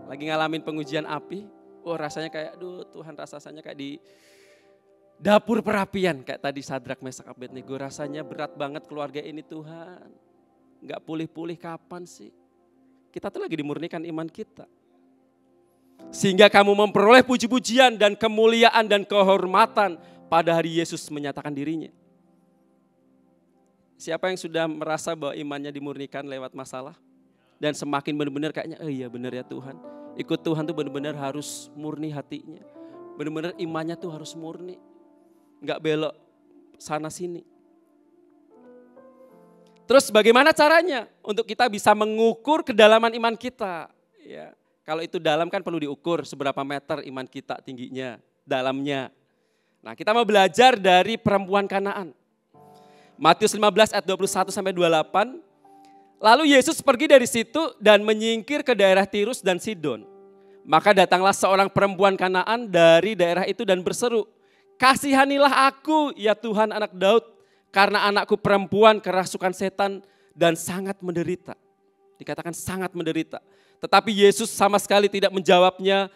Lagi ngalamin pengujian api. Oh rasanya kayak, aduh Tuhan rasanya kayak di dapur perapian. Kayak tadi Sadrak Mesak Abednego, rasanya berat banget keluarga ini Tuhan. Gak pulih-pulih kapan sih? Kita tuh lagi dimurnikan iman kita. Sehingga kamu memperoleh puji-pujian dan kemuliaan dan kehormatan pada hari Yesus menyatakan dirinya. Siapa yang sudah merasa bahwa imannya dimurnikan lewat masalah? Dan semakin benar-benar kayaknya, oh iya benar ya Tuhan. Ikut Tuhan tuh benar-benar harus murni hatinya. Benar-benar imannya tuh harus murni. Enggak belok sana sini. Terus bagaimana caranya untuk kita bisa mengukur kedalaman iman kita? Ya, kalau itu dalam kan perlu diukur seberapa meter iman kita tingginya, dalamnya. Nah kita mau belajar dari perempuan Kanaan. Matius 15 ayat 21 sampai 28. Lalu Yesus pergi dari situ dan menyingkir ke daerah Tirus dan Sidon. Maka datanglah seorang perempuan Kanaan dari daerah itu dan berseru, "Kasihanilah aku ya Tuhan anak Daud, karena anakku perempuan kerasukan setan dan sangat menderita." Dikatakan sangat menderita. Tetapi Yesus sama sekali tidak menjawabnya,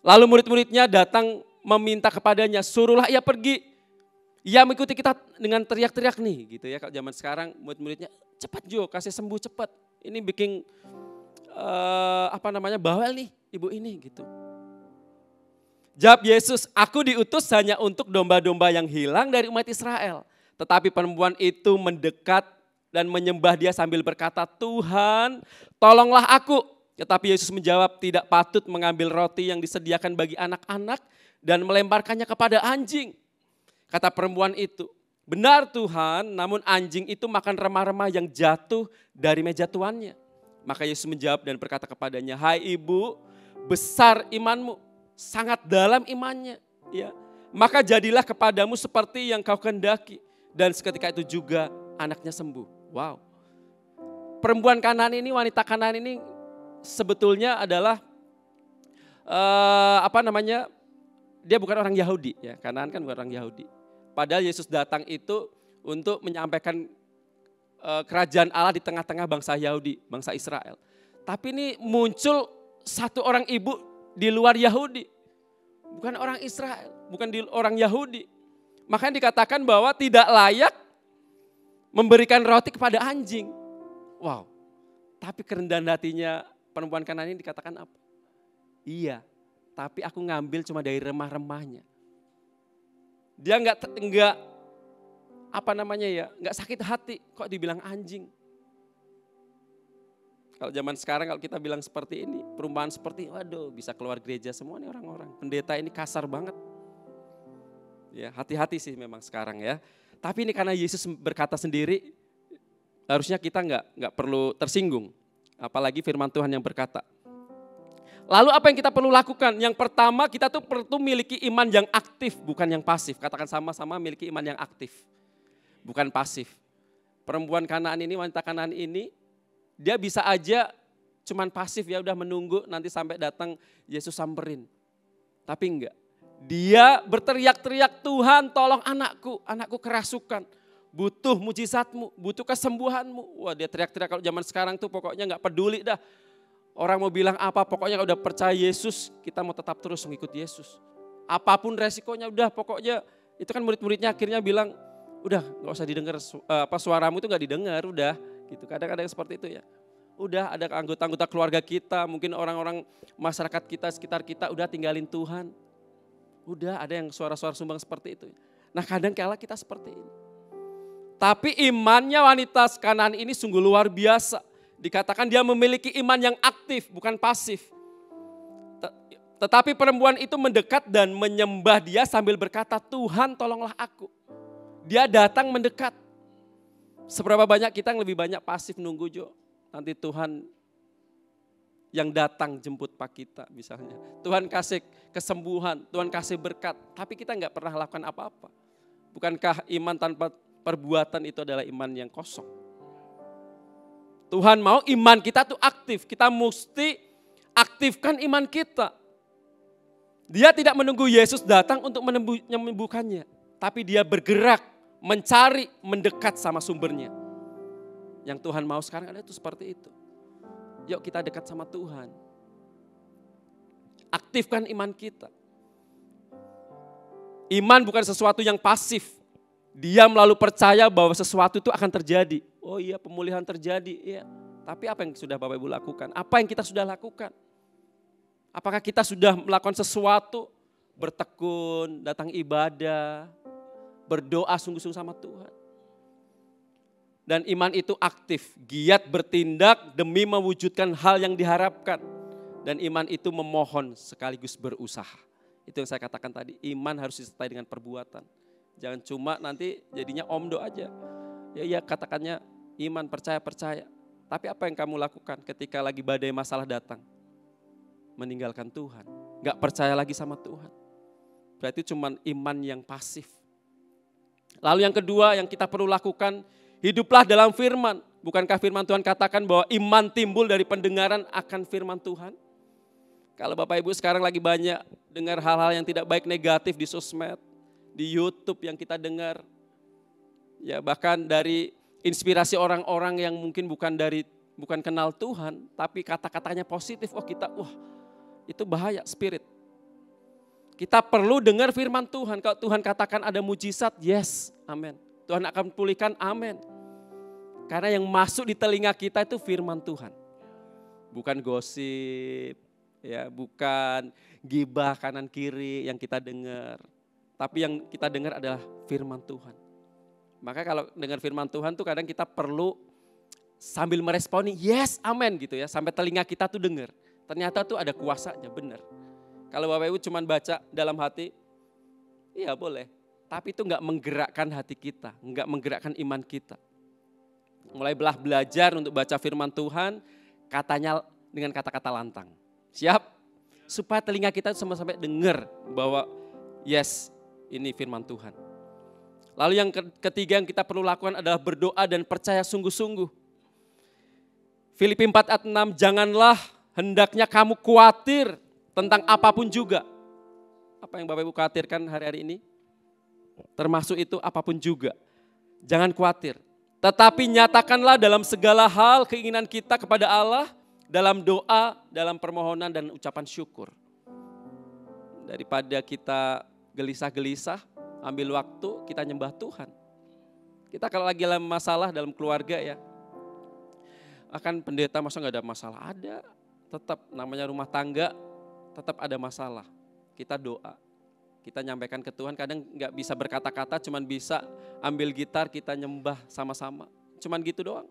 lalu murid-muridnya datang meminta kepadanya, "Suruhlah ia pergi." Ia mengikuti kita dengan teriak-teriak nih gitu ya. Kalau zaman sekarang murid-muridnya, "Cepat Jo, kasih sembuh cepat. Ini bikin bawel nih ibu ini," gitu. Jawab Yesus, "Aku diutus hanya untuk domba-domba yang hilang dari umat Israel." Tetapi perempuan itu mendekat dan menyembah dia sambil berkata, "Tuhan, tolonglah aku." Tetapi Yesus menjawab, "Tidak patut mengambil roti yang disediakan bagi anak-anak dan melemparkannya kepada anjing." Kata perempuan itu, "Benar Tuhan, namun anjing itu makan remah-remah yang jatuh dari meja tuannya." Maka Yesus menjawab dan berkata kepadanya, "Hai ibu, besar imanmu, sangat dalam imannya. Ya, maka jadilah kepadamu seperti yang kau kehendaki." Dan seketika itu juga anaknya sembuh. Wow. Perempuan Kanaan ini, wanita Kanaan ini sebetulnya adalah dia bukan orang Yahudi, ya. Kanaan kan bukan orang Yahudi. Padahal Yesus datang itu untuk menyampaikan kerajaan Allah di tengah-tengah bangsa Yahudi, bangsa Israel. Tapi ini muncul satu orang ibu di luar Yahudi. Bukan orang Israel, bukan orang Yahudi. Makanya dikatakan bahwa tidak layak memberikan roti kepada anjing. Wow. Tapi kerendahan hatinya perempuan Kanaan ini dikatakan apa? Iya, tapi aku ngambil cuma dari remah-remahnya. Dia nggak nggak sakit hati kok dibilang anjing. Kalau zaman sekarang kalau kita bilang seperti ini, perumpamaan seperti waduh bisa keluar gereja semua nih orang-orang. Pendeta ini kasar banget. Ya, hati-hati sih memang sekarang ya. Tapi ini karena Yesus berkata sendiri, harusnya kita nggak perlu tersinggung. Apalagi firman Tuhan yang berkata. Lalu apa yang kita perlu lakukan? Yang pertama kita tuh perlu memiliki iman yang aktif, bukan yang pasif. Katakan sama-sama miliki iman yang aktif, bukan pasif. Perempuan Kanaan ini, wanita Kanaan ini, dia bisa aja cuman pasif ya udah menunggu nanti sampai datang Yesus samperin. Tapi enggak. Dia berteriak-teriak, Tuhan tolong anakku kerasukan. Butuh mujizatmu, butuh kesembuhanmu. Wah dia teriak-teriak, kalau zaman sekarang tuh pokoknya enggak peduli dah. Orang mau bilang apa, pokoknya kalau udah percaya Yesus, kita mau tetap terus mengikuti Yesus. Apapun resikonya udah pokoknya, itu kan murid-muridnya akhirnya bilang, udah gak usah didengar, suaramu itu gak didengar, udah. Gitu. Kadang-kadang seperti itu ya. Udah ada anggota-anggota keluarga kita, mungkin orang-orang masyarakat kita, sekitar kita udah tinggalin Tuhan. Udah ada yang suara-suara sumbang seperti itu. Nah kadang kala kita seperti ini. Tapi imannya wanita Kanaan ini sungguh luar biasa. Dikatakan dia memiliki iman yang aktif, bukan pasif. Tetapi perempuan itu mendekat dan menyembah dia sambil berkata, Tuhan tolonglah aku. Dia datang mendekat. Seberapa banyak kita yang lebih banyak pasif nunggu Jo. Nanti Tuhan yang datang jemput pak kita misalnya. Tuhan kasih kesembuhan, Tuhan kasih berkat. Tapi kita nggak pernah lakukan apa-apa. Bukankah iman tanpa perbuatan itu adalah iman yang kosong? Tuhan mau iman kita tuh aktif. Kita mesti aktifkan iman kita. Dia tidak menunggu Yesus datang untuk menyembuhkannya. Tapi dia bergerak, mencari, mendekat sama sumbernya. Yang Tuhan mau sekarang ada itu seperti itu. Yuk kita dekat sama Tuhan. Aktifkan iman kita. Iman bukan sesuatu yang pasif. Dia melalui percaya bahwa sesuatu itu akan terjadi. Oh iya pemulihan terjadi. Iya. Tapi apa yang sudah Bapak Ibu lakukan? Apa yang kita sudah lakukan? Apakah kita sudah melakukan sesuatu? Bertekun, datang ibadah, berdoa sungguh-sungguh sama Tuhan. Dan iman itu aktif, giat bertindak demi mewujudkan hal yang diharapkan. Dan iman itu memohon sekaligus berusaha. Itu yang saya katakan tadi, iman harus disertai dengan perbuatan. Jangan cuma nanti jadinya omdo aja. Ya katakannya iman, percaya. Tapi apa yang kamu lakukan ketika lagi badai masalah datang? Meninggalkan Tuhan. Gak percaya lagi sama Tuhan. Berarti cuma iman yang pasif. Lalu yang kedua yang kita perlu lakukan, hiduplah dalam firman. Bukankah firman Tuhan katakan bahwa iman timbul dari pendengaran akan firman Tuhan? Kalau Bapak Ibu sekarang lagi banyak dengar hal-hal yang tidak baik negatif di sosmed, di YouTube yang kita dengar. Ya bahkan dari inspirasi orang-orang yang mungkin bukan kenal Tuhan, tapi kata-katanya positif. Itu bahaya spirit. Kita perlu dengar firman Tuhan. Kalau Tuhan katakan ada mujizat, yes, amin. Tuhan akan pulihkan, amin. Karena yang masuk di telinga kita itu firman Tuhan. Bukan gosip, ya, bukan gibah kanan kiri yang kita dengar. Tapi yang kita dengar adalah firman Tuhan. Maka kalau dengar firman Tuhan tuh kadang kita perlu sambil meresponi, yes, amin gitu ya. Sampai telinga kita tuh dengar. Ternyata tuh ada kuasanya, benar. Kalau Bapak Ibu cuma baca dalam hati, iya boleh. Tapi itu enggak menggerakkan hati kita, enggak menggerakkan iman kita. Mulai belajar untuk baca firman Tuhan, katanya dengan kata-kata lantang. Siap? Supaya telinga kita sampai dengar bahwa yes, ini firman Tuhan. Lalu yang ketiga yang kita perlu lakukan adalah berdoa dan percaya sungguh-sungguh. Filipi 4 ayat 6, janganlah hendaknya kamu khawatir tentang apapun juga. Apa yang Bapak Ibu khawatirkan hari-hari ini? Termasuk itu apapun juga. Jangan khawatir. Tetapi nyatakanlah dalam segala hal keinginan kita kepada Allah, dalam doa, dalam permohonan dan ucapan syukur. Daripada kita gelisah-gelisah, ambil waktu kita nyembah Tuhan. Kita kalau lagi dalam masalah dalam keluarga ya, akan pendeta masa gak ada masalah? Ada, tetap namanya rumah tangga, tetap ada masalah. Kita doa, Kita nyampaikan ke Tuhan, kadang nggak bisa berkata-kata, cuman bisa ambil gitar, kita nyembah sama-sama. Cuman gitu doang.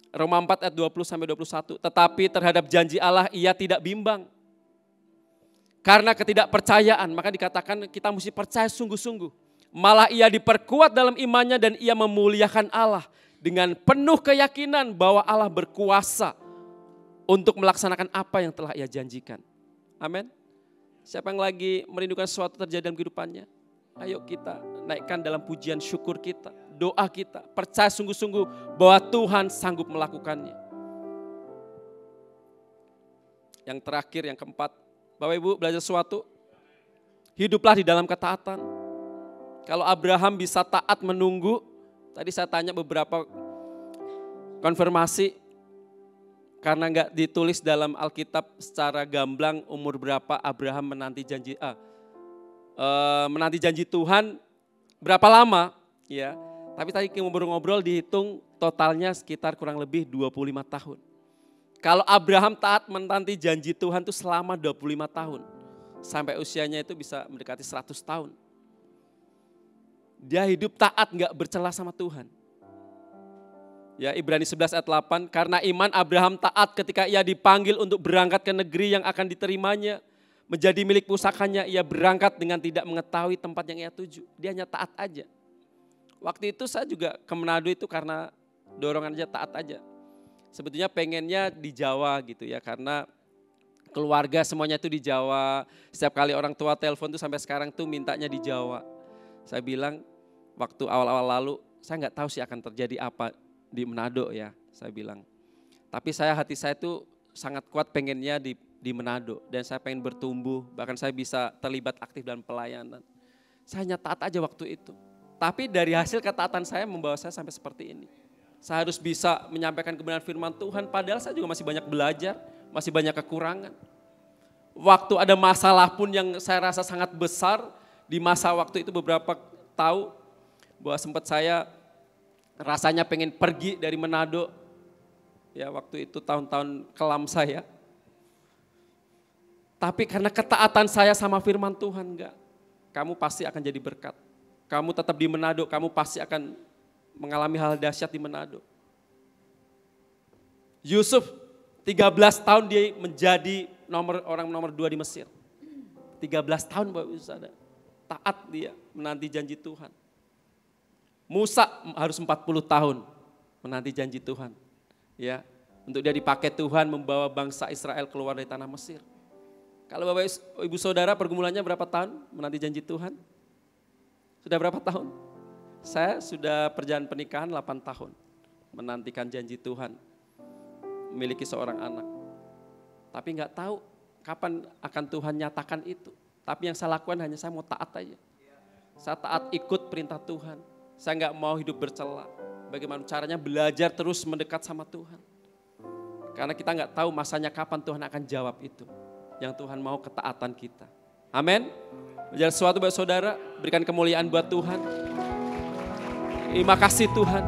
Roma 4 ayat 20-21, tetapi terhadap janji Allah ia tidak bimbang. Karena ketidakpercayaan, maka dikatakan kita mesti percaya sungguh-sungguh. Malah ia diperkuat dalam imannya dan ia memuliakan Allah dengan penuh keyakinan bahwa Allah berkuasa untuk melaksanakan apa yang telah ia janjikan. Amin. Siapa yang lagi merindukan sesuatu terjadi dalam kehidupannya? Ayo kita naikkan dalam pujian syukur kita, doa kita. Percaya sungguh-sungguh bahwa Tuhan sanggup melakukannya. Yang terakhir, yang keempat. Bapak Ibu belajar sesuatu. Hiduplah di dalam ketaatan. Kalau Abraham bisa taat menunggu. Tadi saya tanya beberapa konfirmasi. Karena enggak ditulis dalam Alkitab secara gamblang umur berapa Abraham menanti janji Tuhan, berapa lama ya. Tapi tadi ngobrol-ngobrol dihitung totalnya sekitar kurang lebih 25 tahun. Kalau Abraham taat menanti janji Tuhan itu selama 25 tahun. Sampai usianya itu bisa mendekati 100 tahun. Dia hidup taat enggak bercela sama Tuhan. Ya, Ibrani 11 ayat 8, karena iman Abraham taat ketika ia dipanggil untuk berangkat ke negeri yang akan diterimanya, menjadi milik pusakanya, ia berangkat dengan tidak mengetahui tempat yang ia tuju. Dia hanya taat aja. Waktu itu saya juga ke Manado itu karena dorongan aja, taat aja. Sebetulnya pengennya di Jawa gitu ya, karena keluarga semuanya itu di Jawa. Setiap kali orang tua telepon tuh sampai sekarang tuh mintanya di Jawa. Saya bilang waktu awal-awal lalu, saya nggak tahu sih akan terjadi apa di Manado ya, saya bilang. Tapi hati saya itu sangat kuat pengennya di Manado dan saya pengen bertumbuh, bahkan saya bisa terlibat aktif dalam pelayanan. Saya hanya taat aja waktu itu. Tapi dari hasil ketaatan saya membawa saya sampai seperti ini. Saya harus bisa menyampaikan kebenaran firman Tuhan, padahal saya juga masih banyak belajar, masih banyak kekurangan. Waktu ada masalah pun yang saya rasa sangat besar, di masa waktu itu beberapa tahu bahwa sempat saya rasanya pengen pergi dari Manado. Ya, waktu itu tahun-tahun kelam saya. Tapi karena ketaatan saya sama firman Tuhan, enggak. Kamu pasti akan jadi berkat. Kamu tetap di Manado, kamu pasti akan mengalami hal dahsyat di Manado. Yusuf 13 tahun dia menjadi orang nomor 2 di Mesir. 13 tahun Bapak Ibu Saudara. Taat dia menanti janji Tuhan. Musa harus 40 tahun menanti janji Tuhan. Ya, untuk dia dipakai Tuhan membawa bangsa Israel keluar dari tanah Mesir. Kalau Bapak Ibu Saudara pergumulannya berapa tahun menanti janji Tuhan? Sudah berapa tahun? Saya sudah perjalanan pernikahan 8 tahun. Menantikan janji Tuhan. Memiliki seorang anak. Tapi enggak tahu kapan akan Tuhan nyatakan itu. Tapi yang saya lakukan hanya saya mau taat aja. Saya taat ikut perintah Tuhan. Saya enggak mau hidup bercela. Bagaimana caranya belajar terus mendekat sama Tuhan. Karena kita enggak tahu masanya kapan Tuhan akan jawab itu. Yang Tuhan mau ketaatan kita. Amin. Belajar sesuatu buat saudara, berikan kemuliaan buat Tuhan. Terima kasih Tuhan.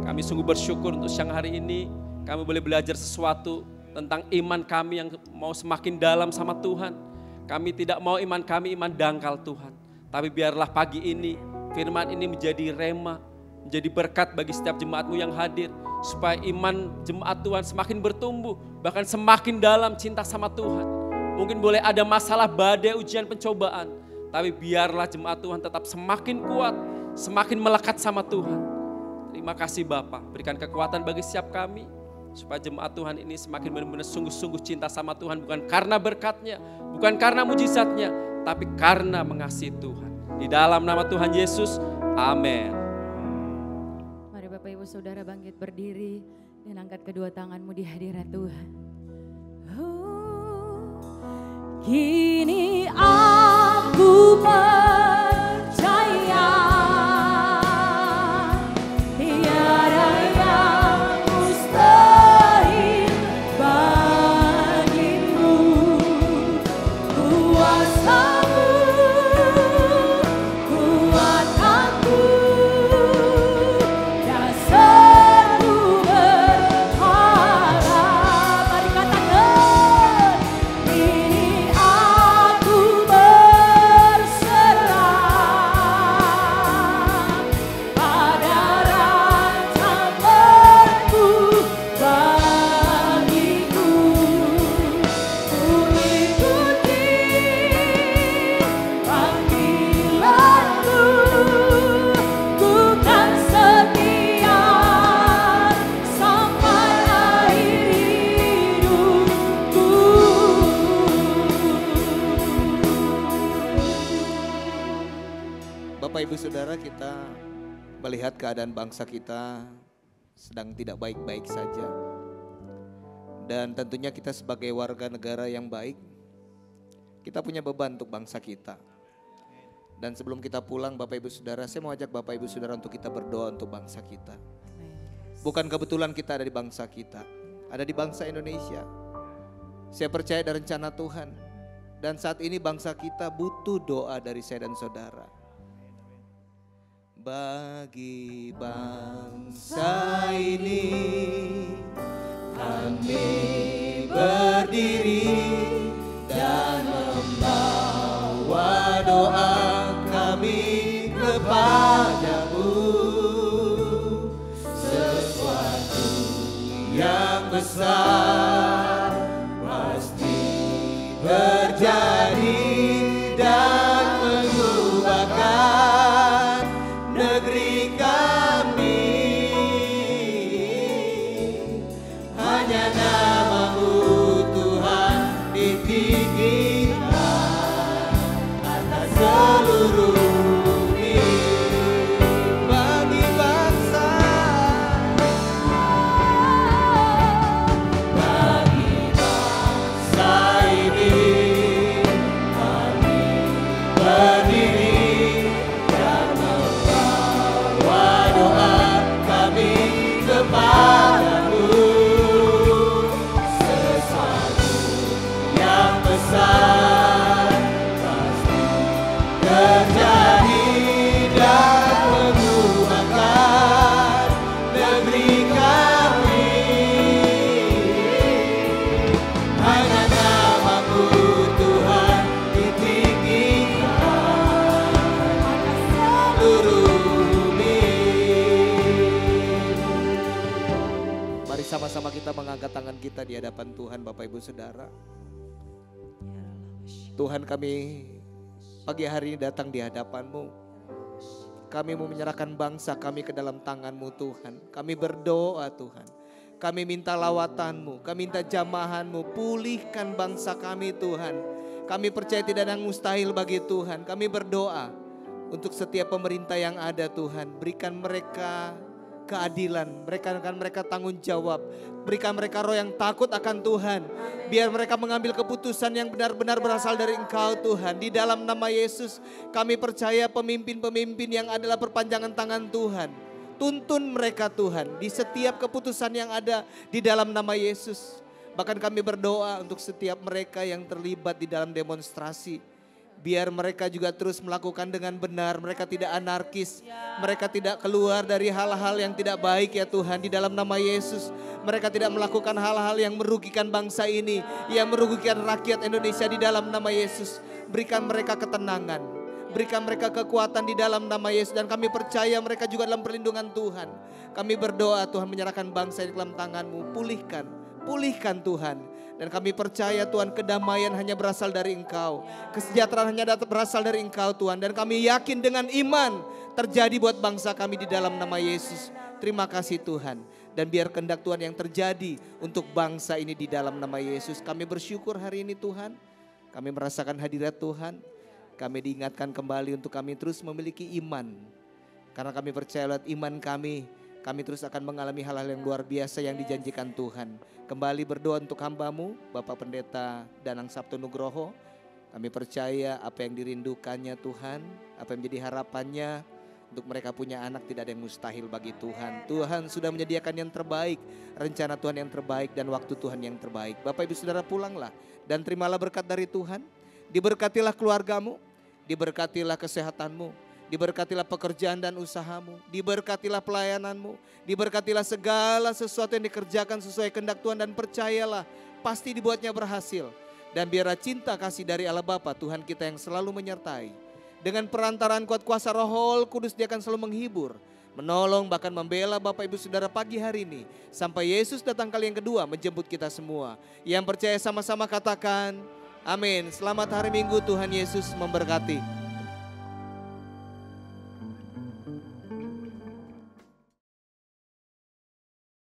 Kami sungguh bersyukur untuk siang hari ini. Kami boleh belajar sesuatu tentang iman kami yang mau semakin dalam sama Tuhan. Kami tidak mau iman kami iman dangkal Tuhan. Tapi biarlah pagi ini firman ini menjadi rema, menjadi berkat bagi setiap jemaat-Mu yang hadir. Supaya iman jemaat Tuhan semakin bertumbuh, bahkan semakin dalam cinta sama Tuhan. Mungkin boleh ada masalah, badai, ujian, pencobaan. Tapi biarlah jemaat Tuhan tetap semakin kuat, semakin melekat sama Tuhan. Terima kasih Bapa, berikan kekuatan bagi setiap kami. Supaya jemaat Tuhan ini semakin benar-benar sungguh-sungguh cinta sama Tuhan. Bukan karena berkatnya, bukan karena mujizatnya, tapi karena mengasihi Tuhan. Di dalam nama Tuhan Yesus, amin. Mari Bapak Ibu Saudara bangkit berdiri dan angkat kedua tanganmu di hadirat Tuhan. Kini aku percaya tiada yang mustahil bagimu. Kuasa-Mu kuatkanku, dasarku berharap. Mari katakan, Bapak Ibu Saudara, kita melihat keadaan bangsa kita sedang tidak baik-baik saja. Dan tentunya kita sebagai warga negara yang baik, kita punya beban untuk bangsa kita. Dan sebelum kita pulang Bapak Ibu Saudara, saya mau ajak Bapak Ibu Saudara untuk kita berdoa untuk bangsa kita. Bukan kebetulan kita ada di bangsa kita, ada di bangsa Indonesia. Saya percaya ada rencana Tuhan. Dan saat ini bangsa kita butuh doa dari saya dan saudara. Bagi bangsa ini kami berdiri dan membawa doa kami kepadamu. Sesuatu yang besar pasti terjadi dan mengubahkan negeri kami. Hanya nama-Mu Tuhan ditinggikan atas seluruh bumi. Bagi bangsa ini kami berdiri dan membawa doa kami kepadamu. Sesuatu yang besar pasti terjadi dan mengubahkan negeri kami. Hanya nama-Mu Tuhan ditinggikan seluruh bumi. Mari sama-sama kita mengangkat tangan kita di hadapan Tuhan Bapak Ibu Saudara. Tuhan, kami pagi hari ini datang di hadapan-Mu. Kami mau menyerahkan bangsa kami ke dalam tangan-Mu Tuhan. Kami berdoa Tuhan. Kami minta lawatan-Mu, kami minta jamahan-Mu. Pulihkan bangsa kami Tuhan. Kami percaya tidak ada yang mustahil bagi Tuhan. Kami berdoa untuk setiap pemerintah yang ada Tuhan. Berikan mereka keadilan, berikan mereka tanggung jawab. Berikan mereka roh yang takut akan Tuhan. Biar mereka mengambil keputusan yang benar-benar berasal dari Engkau Tuhan. Di dalam nama Yesus kami percaya pemimpin-pemimpin yang adalah perpanjangan tangan Tuhan. Tuntun mereka Tuhan di setiap keputusan yang ada di dalam nama Yesus. Bahkan kami berdoa untuk setiap mereka yang terlibat di dalam demonstrasi. Biar mereka juga terus melakukan dengan benar, mereka tidak anarkis, mereka tidak keluar dari hal-hal yang tidak baik ya Tuhan di dalam nama Yesus. Mereka tidak melakukan hal-hal yang merugikan bangsa ini, yang merugikan rakyat Indonesia di dalam nama Yesus. Berikan mereka ketenangan, berikan mereka kekuatan di dalam nama Yesus. Dan kami percaya mereka juga dalam perlindungan Tuhan. Kami berdoa Tuhan menyerahkan bangsa ini dalam tangan-Mu, pulihkan Tuhan. Dan kami percaya Tuhan kedamaian hanya berasal dari Engkau. Kesejahteraan hanya berasal dari Engkau Tuhan. Dan kami yakin dengan iman terjadi buat bangsa kami di dalam nama Yesus. Terima kasih Tuhan. Dan biar kehendak Tuhan yang terjadi untuk bangsa ini di dalam nama Yesus. Kami bersyukur hari ini Tuhan. Kami merasakan hadirat Tuhan. Kami diingatkan kembali untuk kami terus memiliki iman. Karena kami percaya lewat iman kami terus akan mengalami hal-hal yang luar biasa yang dijanjikan Tuhan. Kembali berdoa untuk hamba-Mu, Bapak Pendeta Danang Sabto Nugroho. Kami percaya apa yang dirindukannya Tuhan, apa yang menjadi harapannya untuk mereka punya anak tidak ada yang mustahil bagi Tuhan. Tuhan sudah menyediakan yang terbaik, rencana Tuhan yang terbaik dan waktu Tuhan yang terbaik. Bapak Ibu Saudara pulanglah dan terimalah berkat dari Tuhan. Diberkatilah keluargamu, diberkatilah kesehatanmu. Diberkatilah pekerjaan dan usahamu, diberkatilah pelayananmu, diberkatilah segala sesuatu yang dikerjakan sesuai kehendak Tuhan dan percayalah pasti dibuatnya berhasil. Dan biarlah cinta kasih dari Allah Bapa Tuhan kita yang selalu menyertai. Dengan perantaraan kuat kuasa Roh Kudus Dia akan selalu menghibur, menolong bahkan membela Bapak Ibu Saudara pagi hari ini. Sampai Yesus datang kali yang kedua menjemput kita semua. Yang percaya sama-sama katakan amin. Selamat hari Minggu, Tuhan Yesus memberkati.